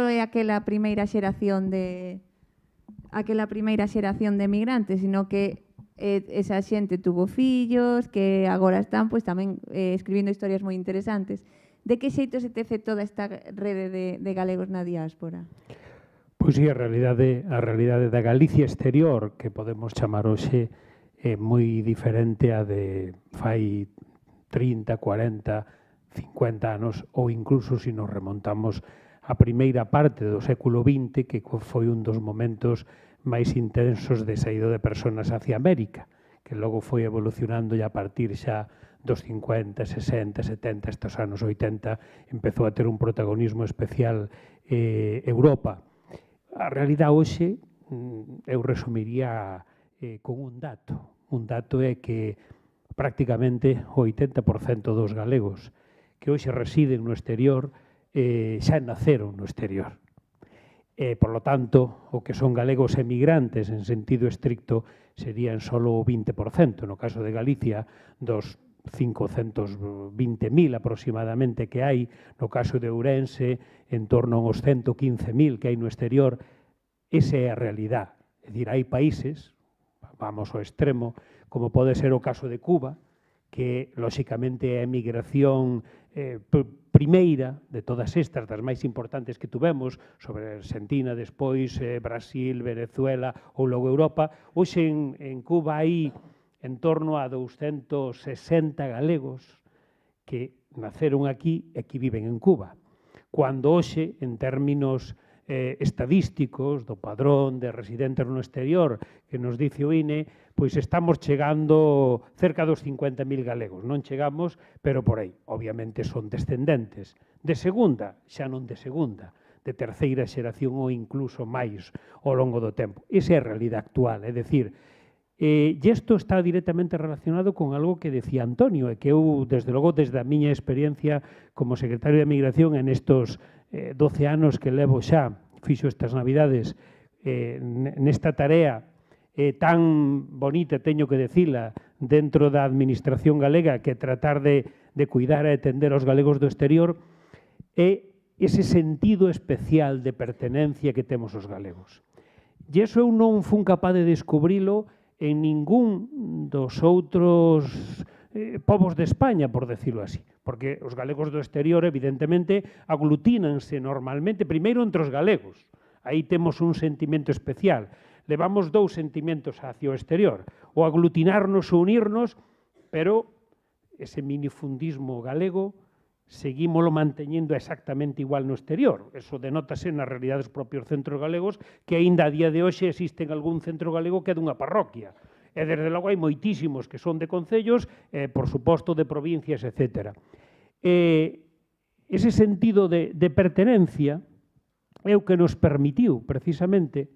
é aquela primeira xeración de migrantes, sino que esa xente tuvo fillos, que agora están tamén escribindo historias moi interesantes. De que xeito se tece toda esta rede de galegos na diáspora? Pois sí, a realidade da Galicia exterior, que podemos chamar hoxe, é moi diferente a de fai 30, 40, 50 anos, ou incluso se nos remontamos a primeira parte do século XX, que foi un dos momentos máis intensos de saído de persoas hacia América, que logo foi evolucionando e a partir xa dos 50, 60, 70, estes anos 80, empezou a ter un protagonismo especial Europa. A realidade hoxe eu resumiría con un dato. Un dato é que prácticamente o 80% dos galegos que hoxe residen no exterior xa naceron no exterior. Por lo tanto, o que son galegos emigrantes en sentido estricto serían solo o 20%. No caso de Galicia, dos 520.000 aproximadamente que hai, no caso de Ourense, en torno aos 115.000 que hai no exterior. Esa é a realidade. É dicir, hai países, vamos ao extremo, como pode ser o caso de Cuba, que, lóxicamente, é a emigración primeira de todas estas, das máis importantes que tuvemos, sobre Argentina, despois Brasil, Venezuela ou logo Europa. Hoxe en Cuba hai en torno a 260 galegos que naceron aquí e que viven en Cuba. Cuando hoxe, en términos estadísticos do padrón de residentes no exterior que nos dice o INE, pois estamos chegando cerca dos 50.000 galegos. Non chegamos, pero por aí. Obviamente son descendentes de segunda, xa non de segunda, de terceira xeración ou incluso máis ao longo do tempo. Esa é a realidade actual, é dicir, e isto está directamente relacionado con algo que decía Antonio, e que eu, desde logo, desde a miña experiencia como secretario de Migración en estos 12 anos que levo xa, fixo estas navidades, nesta tarea tan bonita, teño que decila, dentro da administración galega, que tratar de cuidar e atender aos galegos do exterior, é ese sentido especial de pertenencia que temos os galegos. E iso eu non fun capaz de descubrilo en ningún dos outros povos de España, por decirlo así. Porque os galegos do exterior, evidentemente, aglutínanse normalmente, primeiro entre os galegos. Aí temos un sentimento especial. Levamos dous sentimentos hacia o exterior. O aglutinarnos ou unirnos, pero ese minifundismo galego seguímolo manteñendo exactamente igual no exterior. Eso denótase na realidade dos propios centros galegos, que aínda a día de hoxe existen algún centro galego que é dunha parroquia. E, desde logo, hai moitísimos que son de concellos, por suposto, de provincias, etc. Ese sentido de pertenencia é o que nos permitiu, precisamente,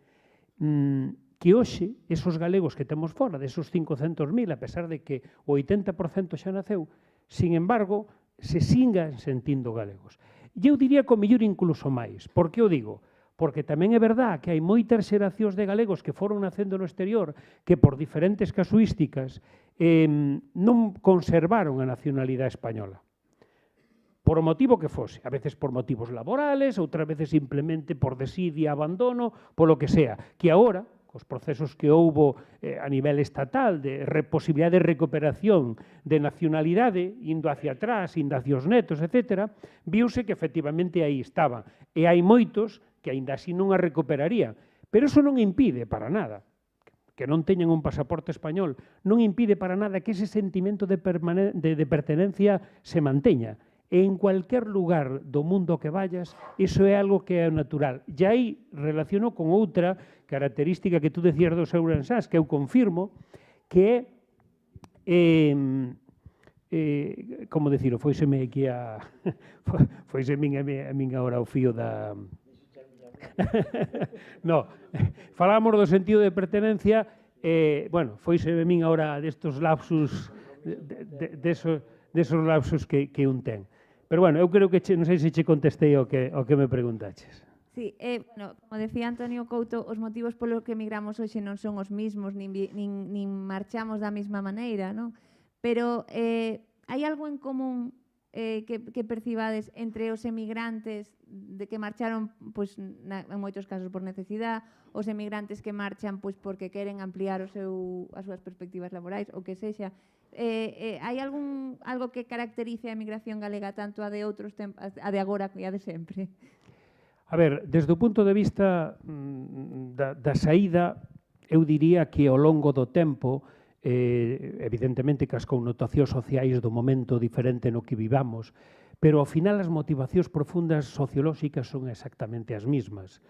que hoxe, esos galegos que temos fora, desos 500.000, a pesar de que o 80% xa naceu, sin embargo, se singan sentindo galegos. E eu diría que o mellor incluso máis. Por que o digo? Porque tamén é verdad que hai moitas xeracións de galegos que foron nacendo no exterior que por diferentes casuísticas non conservaron a nacionalidade española. Por o motivo que fose, a veces por motivos laborales, outras veces simplemente por desidia, abandono, polo que sea, que agora, os procesos que houbo a nivel estatal de posibilidade de recuperación de nacionalidade, indo hacia atrás, indo hacia os netos, etc., viuse que efectivamente aí estaban. E hai moitos que aínda así non a recuperarían. Pero iso non impide para nada que non teñan un pasaporte español, non impide para nada que ese sentimento de pertenencia se manteña. En cualquier lugar do mundo que vayas, iso é algo que é natural. E aí relaciono con outra característica que tú decías dos ourensás, que eu confirmo, que é, como dicilo, foiseme aquí a... foiseme a min agora o fío da... No, falamos do sentido de pertenencia, bueno, foiseme a min agora destos lapsus, desos lapsus que un ten. Pero, bueno, eu creo que non sei se che contestei o que me preguntaches. Sí, bueno, como decía Antonio Couto, os motivos polos que emigramos hoxe non son os mismos, nin marchamos da mesma maneira, non? Pero hai algo en común que percibades entre os emigrantes de que marcharon, pois, en moitos casos por necesidade, os emigrantes que marchan pois porque queren ampliar as súas perspectivas laborais, ou que sexa. Hai algo que caracterice a emigración galega tanto a de outros tempos, a de agora e a de sempre? A ver, desde o punto de vista da saída, eu diría que ao longo do tempo, evidentemente que as connotacións sociais do momento diferente no que vivamos, pero ao final as motivacións profundas sociolóxicas son exactamente as mismas.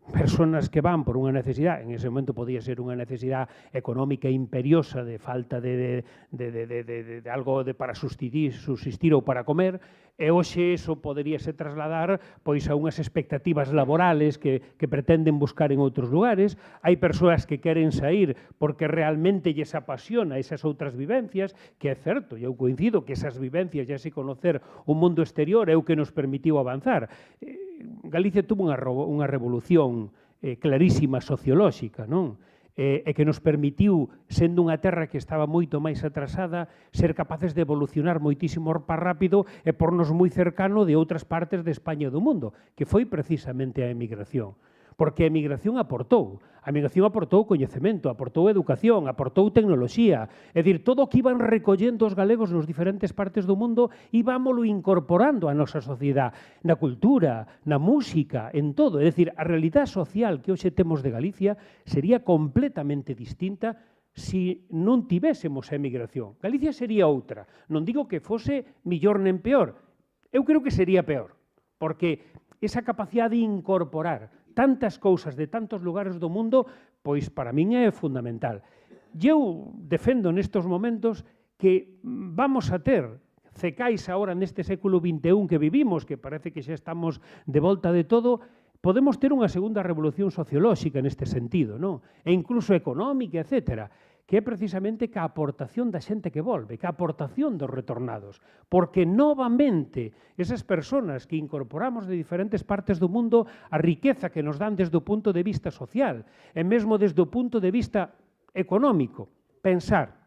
Personas que van por unha necesidade, en ese momento podía ser unha necesidade económica imperiosa de falta de algo para subsistir ou para comer, e hoxe eso poderíase trasladar pois a unhas expectativas laborales que pretenden buscar en outros lugares. Hai persoas que queren sair porque realmente lles apasiona esas outras vivencias, que é certo, e eu coincido que esas vivencias e ese conocer o mundo exterior é o que nos permitiu avanzar. Galicia tuvo unha revolución clarísima sociolóxica, non? E que nos permitiu, sendo unha terra que estaba moito máis atrasada, ser capaces de evolucionar moitísimo máis rápido e pornos moi cercano de outras partes de España e do mundo, que foi precisamente a emigración. porque a emigración aportou. A emigración aportou coñecemento, aportou educación, aportou tecnoloxía. É dicir, todo o que iban recollendo os galegos nos diferentes partes do mundo íbamolo incorporando á nosa sociedade, na cultura, na música, en todo. É dicir, a realidade social que hoxe temos de Galicia sería completamente distinta se non tivésemos a emigración. Galicia sería outra. Non digo que fose millor nen peor. Eu creo que sería peor, porque esa capacidade de incorporar tantas cousas de tantos lugares do mundo, pois para min é fundamental. Eu defendo nestes momentos que vamos a ter cecais agora neste século XXI que vivimos, que parece que xa estamos de volta de todo, podemos ter unha segunda revolución sociolóxica neste sentido, non? E incluso económica, etcétera, que é precisamente ca aportación da xente que volve, ca aportación dos retornados, porque novamente esas persoas que incorporamos de diferentes partes do mundo, a riqueza que nos dan desde o punto de vista social e mesmo desde o punto de vista económico, pensar.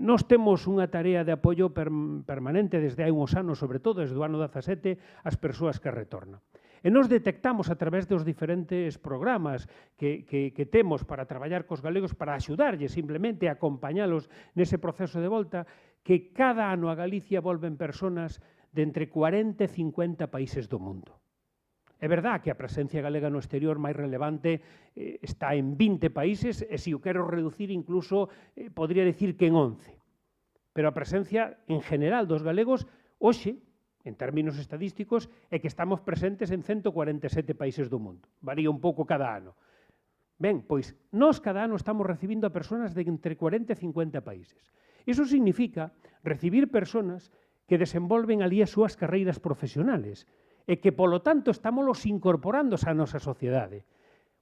Nós temos unha tarea de apoio permanente desde hai uns anos, sobre todo desde o ano 17, as persoas que retornan. E nos detectamos a través dos diferentes programas que temos para traballar cos galegos, para axudarlles simplemente a acompañalos nese proceso de volta, que cada ano a Galicia volven personas de entre 40 e 50 países do mundo. É verdad que a presencia galega no exterior máis relevante está en 20 países e se o quero reducir incluso podría decir que en 11. Pero a presencia en general dos galegos hoxe, en términos estadísticos, é que estamos presentes en 147 países do mundo. Varía un pouco cada ano. Ben, pois, nós cada ano estamos recibindo a persoas de entre 40 e 50 países. Iso significa recibir persoas que desenvolven ali as súas carreiras profesionales e que, polo tanto, estámoslos incorporando á nosa sociedade.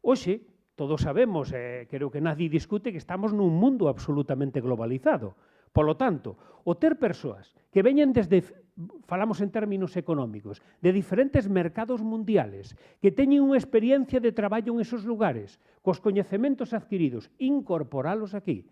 Hoxe, todos sabemos, creo que nadie discute, que estamos nun mundo absolutamente globalizado. Polo tanto, o ter persoas que veñen desde, falamos en términos económicos, de diferentes mercados mundiales, que teñen unha experiencia de traballo en esos lugares, cos coñecementos adquiridos, incorporalos aquí.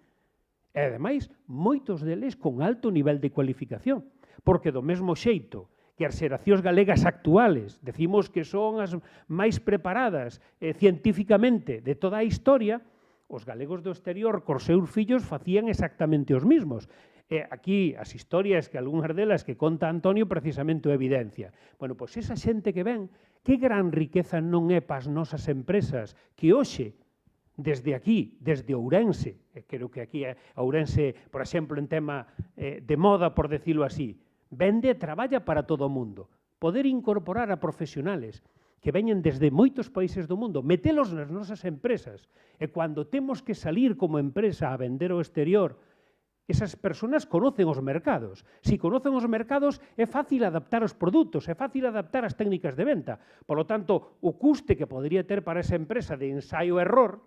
E, ademais, moitos deles con alto nivel de cualificación, porque do mesmo xeito que as xeracións galegas actuales, decimos que son as máis preparadas científicamente de toda a historia, os galegos do exterior, cos seus fillos, facían exactamente os mismos. Aquí, as historias que algunhas delas que conta Antonio, precisamente o evidencia. Bueno, pois esa xente que ven, que gran riqueza non é para as nosas empresas que hoxe, desde aquí, desde Ourense, creo que aquí Ourense, por exemplo, en tema de moda, por decirlo así, vende e traballa para todo o mundo. Poder incorporar a profesionales que veñen desde moitos países do mundo, metelos nas nosas empresas, e cando temos que salir como empresa a vender ao exterior, esas persoas conocen os mercados. Se conocen os mercados, é fácil adaptar os produtos, é fácil adaptar as técnicas de venta. Por lo tanto, o custe que podría ter para esa empresa de ensaio-error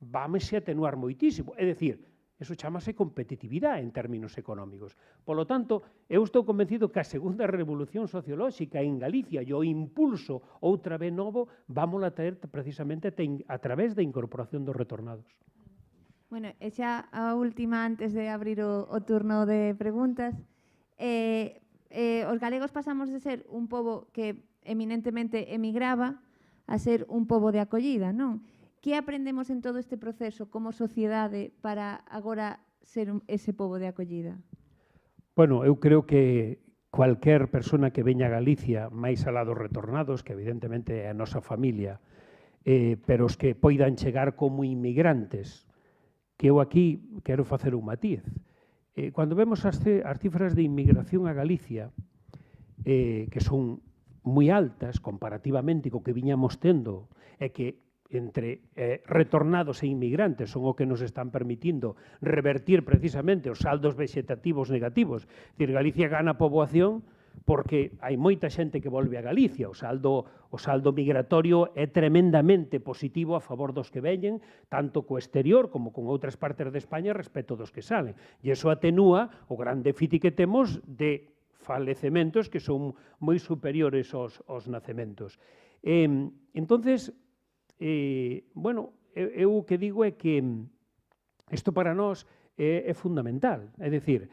vámose a atenuar moitísimo. É dicir, eso chamase competitividade en términos económicos. Por lo tanto, eu estou convencido que a segunda revolución sociolóxica en Galicia e o impulso outra vez novo vamos a ter precisamente a través da incorporación dos retornados. Bueno, e xa a última antes de abrir o turno de preguntas. Os galegos pasamos de ser un pobo que eminentemente emigraba a ser un pobo de acollida, non? Que aprendemos en todo este proceso como sociedade para agora ser ese pobo de acollida? Bueno, eu creo que cualquier persona que veña a Galicia, máis alá dos retornados, que evidentemente é a nosa familia, pero os que poidan chegar como inmigrantes, que eu aquí quero facer un matiz. Cando vemos as cifras de inmigración a Galicia, que son moi altas comparativamente co que viñamos tendo, e que entre retornados e inmigrantes son o que nos están permitindo revertir precisamente os saldos vexetativos negativos. É dicir, Galicia gana poboación porque hai moita xente que volve a Galicia. O saldo migratorio é tremendamente positivo a favor dos que veñen, tanto co exterior como con outras partes de España respecto dos que salen. E iso atenúa o gran déficit que temos de falecementos que son moi superiores aos nacementos. Entonces, bueno, eu o que digo é que isto para nós é fundamental. É dicir,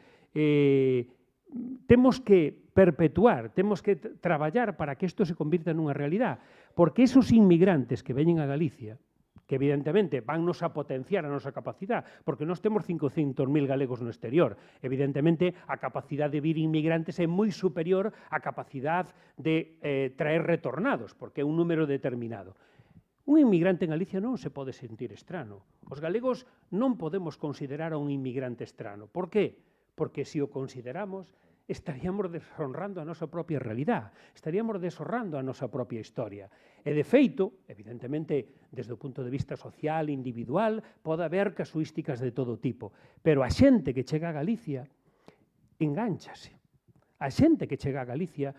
temos que perpetuar, temos que traballar para que isto se convirta nunha realidade, porque esos inmigrantes que veñen a Galicia, que evidentemente vannos a potenciar a nosa capacidade, porque nós temos 500.000 galegos no exterior. Evidentemente, a capacidade de vir inmigrantes é moi superior á capacidade de traer retornados, porque é un número determinado. Un inmigrante en Galicia non se pode sentir estrano. Os galegos non podemos considerar a un inmigrante estrano. Por qué? Porque se o consideramos, estaríamos deshonrando a nosa propia realidade, estaríamos deshonrando a nosa propia historia. E, de feito, evidentemente, desde o punto de vista social, individual, pode haber casuísticas de todo tipo, pero a xente que chega a Galicia engánchase. A xente que chega a Galicia,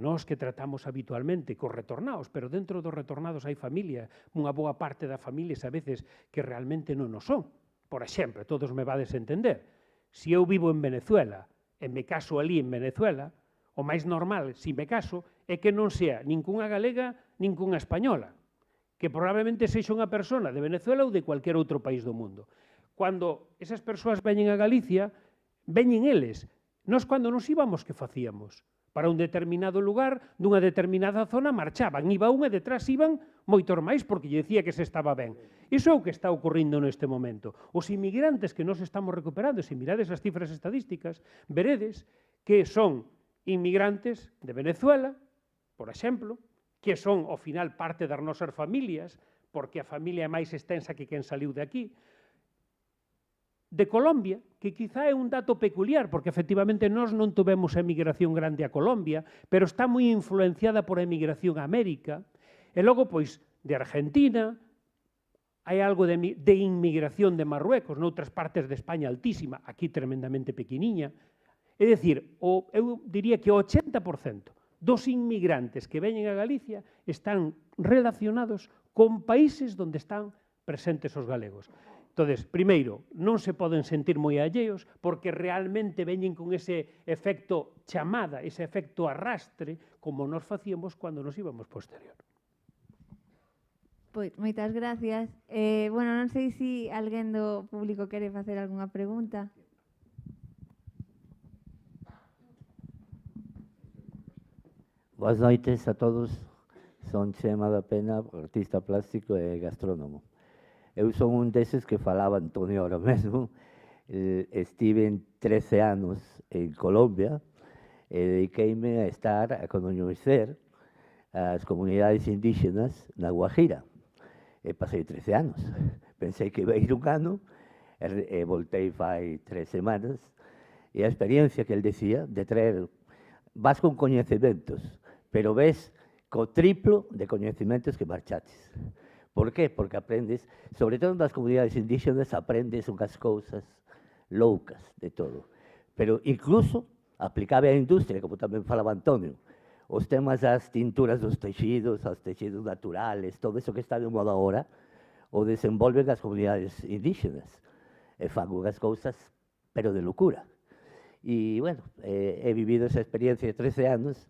nós que tratamos habitualmente cos retornados, pero dentro dos retornados hai familia, unha boa parte das familias a veces que realmente non o son. Por exemplo, todos me vades entender, se eu vivo en Venezuela, e me caso ali en Venezuela, o máis normal, se me caso, é que non sea ninguna galega, ninguna española, que probablemente sexa unha persona de Venezuela ou de cualquier outro país do mundo. Cando esas persoas veñen a Galicia, veñen eles. Nós, cando nos íbamos, que facíamos? Para un determinado lugar, dunha determinada zona, marchaban. Iba un e detrás iban moitos máis, porque lle decía que se estaba ben. Iso é o que está ocorrindo neste momento. Os inmigrantes que nos estamos recuperando, se mirades as cifras estadísticas, veredes que son inmigrantes de Venezuela, por exemplo, que son, ao final, parte das nosas familias, porque a familia é máis extensa que quen saliu de aquí, de Colombia, que quizá é un dato peculiar, porque efectivamente nós non tuvemos a emigración grande a Colombia, pero está moi influenciada por a emigración a América, e logo, pois, de Argentina, hai algo de inmigración de Marruecos, noutras partes de España altísima, aquí tremendamente pequeniña. É dicir, eu diría que o 80% dos inmigrantes que veñen a Galicia están relacionados con países onde están presentes os galegos. Entón, primeiro, non se poden sentir moi alleos porque realmente veñen con ese efecto chamada, ese efecto arrastre, como nos facíamos cando nos íbamos posterior. Pois, moitas gracias. Bueno, non sei se alguén do público quere facer algunha pregunta. Boas noites a todos. Son Chema da Pena, artista plástico e gastrónomo. Eu son un deses que falaba Antonio ahora mesmo. Estive en 13 anos en Colombia e dediqueime a estar a coñecer as comunidades indígenas na Guajira. E pasei 13 anos. Pensei que iba a ir un ano e voltei fai 3 semanas e a experiencia que el decía de traer, vas con coñecementos, pero ves co triplo de coñecementos que marchaches. Por qué? Porque aprendes, sobre todo nas comunidades indígenas, aprendes unhas cousas loucas de todo. Pero incluso aplicable á industria, como tamén falaba Antonio, os temas das tinturas dos texidos, os texidos naturales, todo eso que está de moda agora, o desenvolven as comunidades indígenas. E fan unhas cousas, pero de locura. E, bueno, he vivido esa experiencia de 13 anos.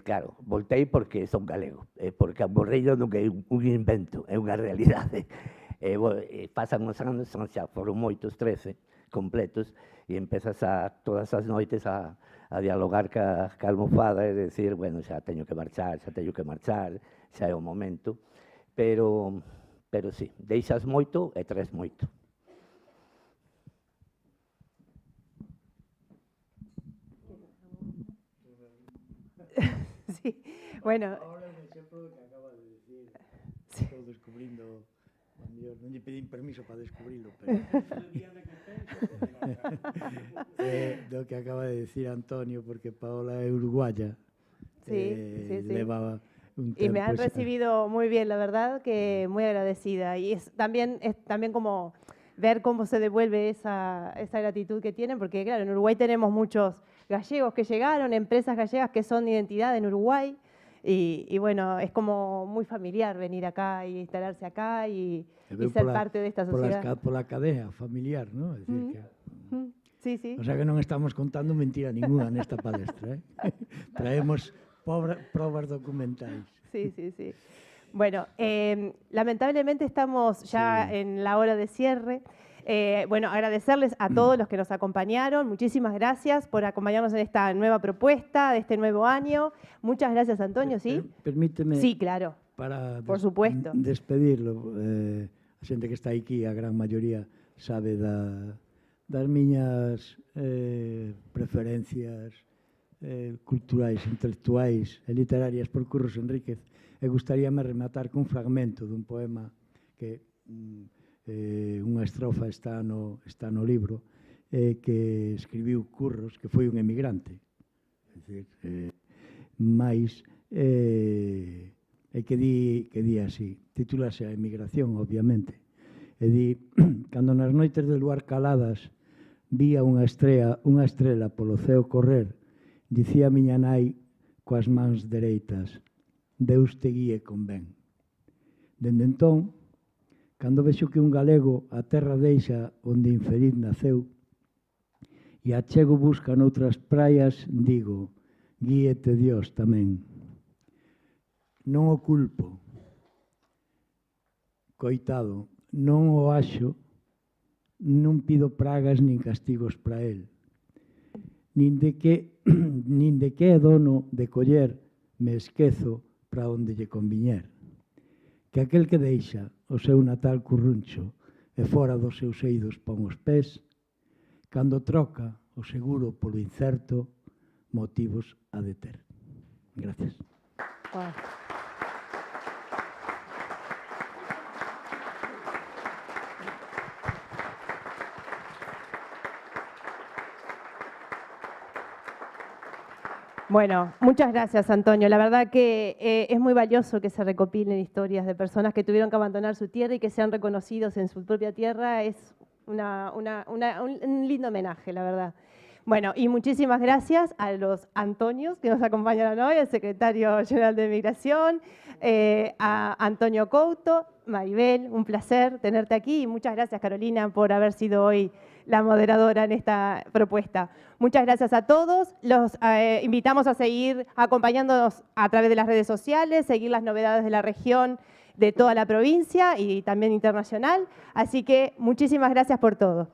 Claro, voltei porque son galego, porque a Morreiro non é un invento, é unha realidade. Pasan os anos, xa foron moitos, 13 completos, e empezas todas as noites a dialogar ca almofada e decir, bueno, xa teño que marchar, xa é o momento, pero sí, deixas moito e traes moito. Sí, bueno. Ahora un exemplo que acaba de decir, estou descubrindo, non lle pedín permiso para descubrilo, pero do que acaba de decir Antonio, porque Paola é uruguaya, sí. levaba un tempo. Y me han recibido muy bien, la verdad, que muy agradecida. Y es también como ver cómo se devuelve esa gratitud que tienen, porque claro, en Uruguay tenemos muchos gallegos que llegaron, empresas gallegas que son de identidad en Uruguay, y bueno, es como muy familiar venir acá y instalarse acá y ser parte de esta sociedad. Por la cadea familiar, ¿no? Es decir, que, sí. O sea que non estamos contando mentira ninguna nesta palestra, Traemos probas documentais. Sí. Bueno, lamentablemente estamos ya en la hora de cierre. Bueno, agradecerles a todos los que nos acompañaron. Muchísimas gracias por acompañarnos en esta nueva propuesta de este nuevo año. Muchas gracias, Antonio, ¿sí? Permíteme, sí, claro, por supuesto. Despedirlo. A xente que está aquí, a gran maioría, sabe das miñas preferencias culturais, intelectuais e literarias por Curros Enríquez. E gustaríame rematar cun fragmento dun poema que unha estrofa está no libro que escribiu Curros, que foi un emigrante. É dicir, mais que di así, titúlase A emigración, obviamente, e di, cando nas noites de luar caladas vía unha estrela polo ceo correr, dicía miña nai coas mans dereitas, Deus te guíe con ben. Dende entón, cando vexo que un galego a terra deixa onde infeliz naceu e achego busca noutras praias, digo, guíete Dios tamén. Non o culpo, coitado, non o axo, non pido pragas nin castigos para el, nin de que é dono de coller me esquezo para onde lle conviñer. Que aquel que deixa o seu natal curruncho e fora dos seus eidos pon os pés, cando troca o seguro polo incerto, motivos a de ter. Gracias. Wow. Bueno, muchas gracias, Antonio. La verdad que es muy valioso que se recopilen historias de personas que tuvieron que abandonar su tierra y que sean reconocidos en su propia tierra. Es un lindo homenaje, la verdad. Bueno, y muchísimas gracias a los Antonios que nos acompañaron hoy, el secretario general de Migración, a Antonio Couto, Maribel, un placer tenerte aquí y muchas gracias, Carolina, por haber sido hoy la moderadora en esta propuesta. Muchas gracias a todos. Los invitamos a seguir acompañándonos a través de las redes sociales, seguir las novedades de la región, de toda la provincia y también internacional. Así que muchísimas gracias por todo.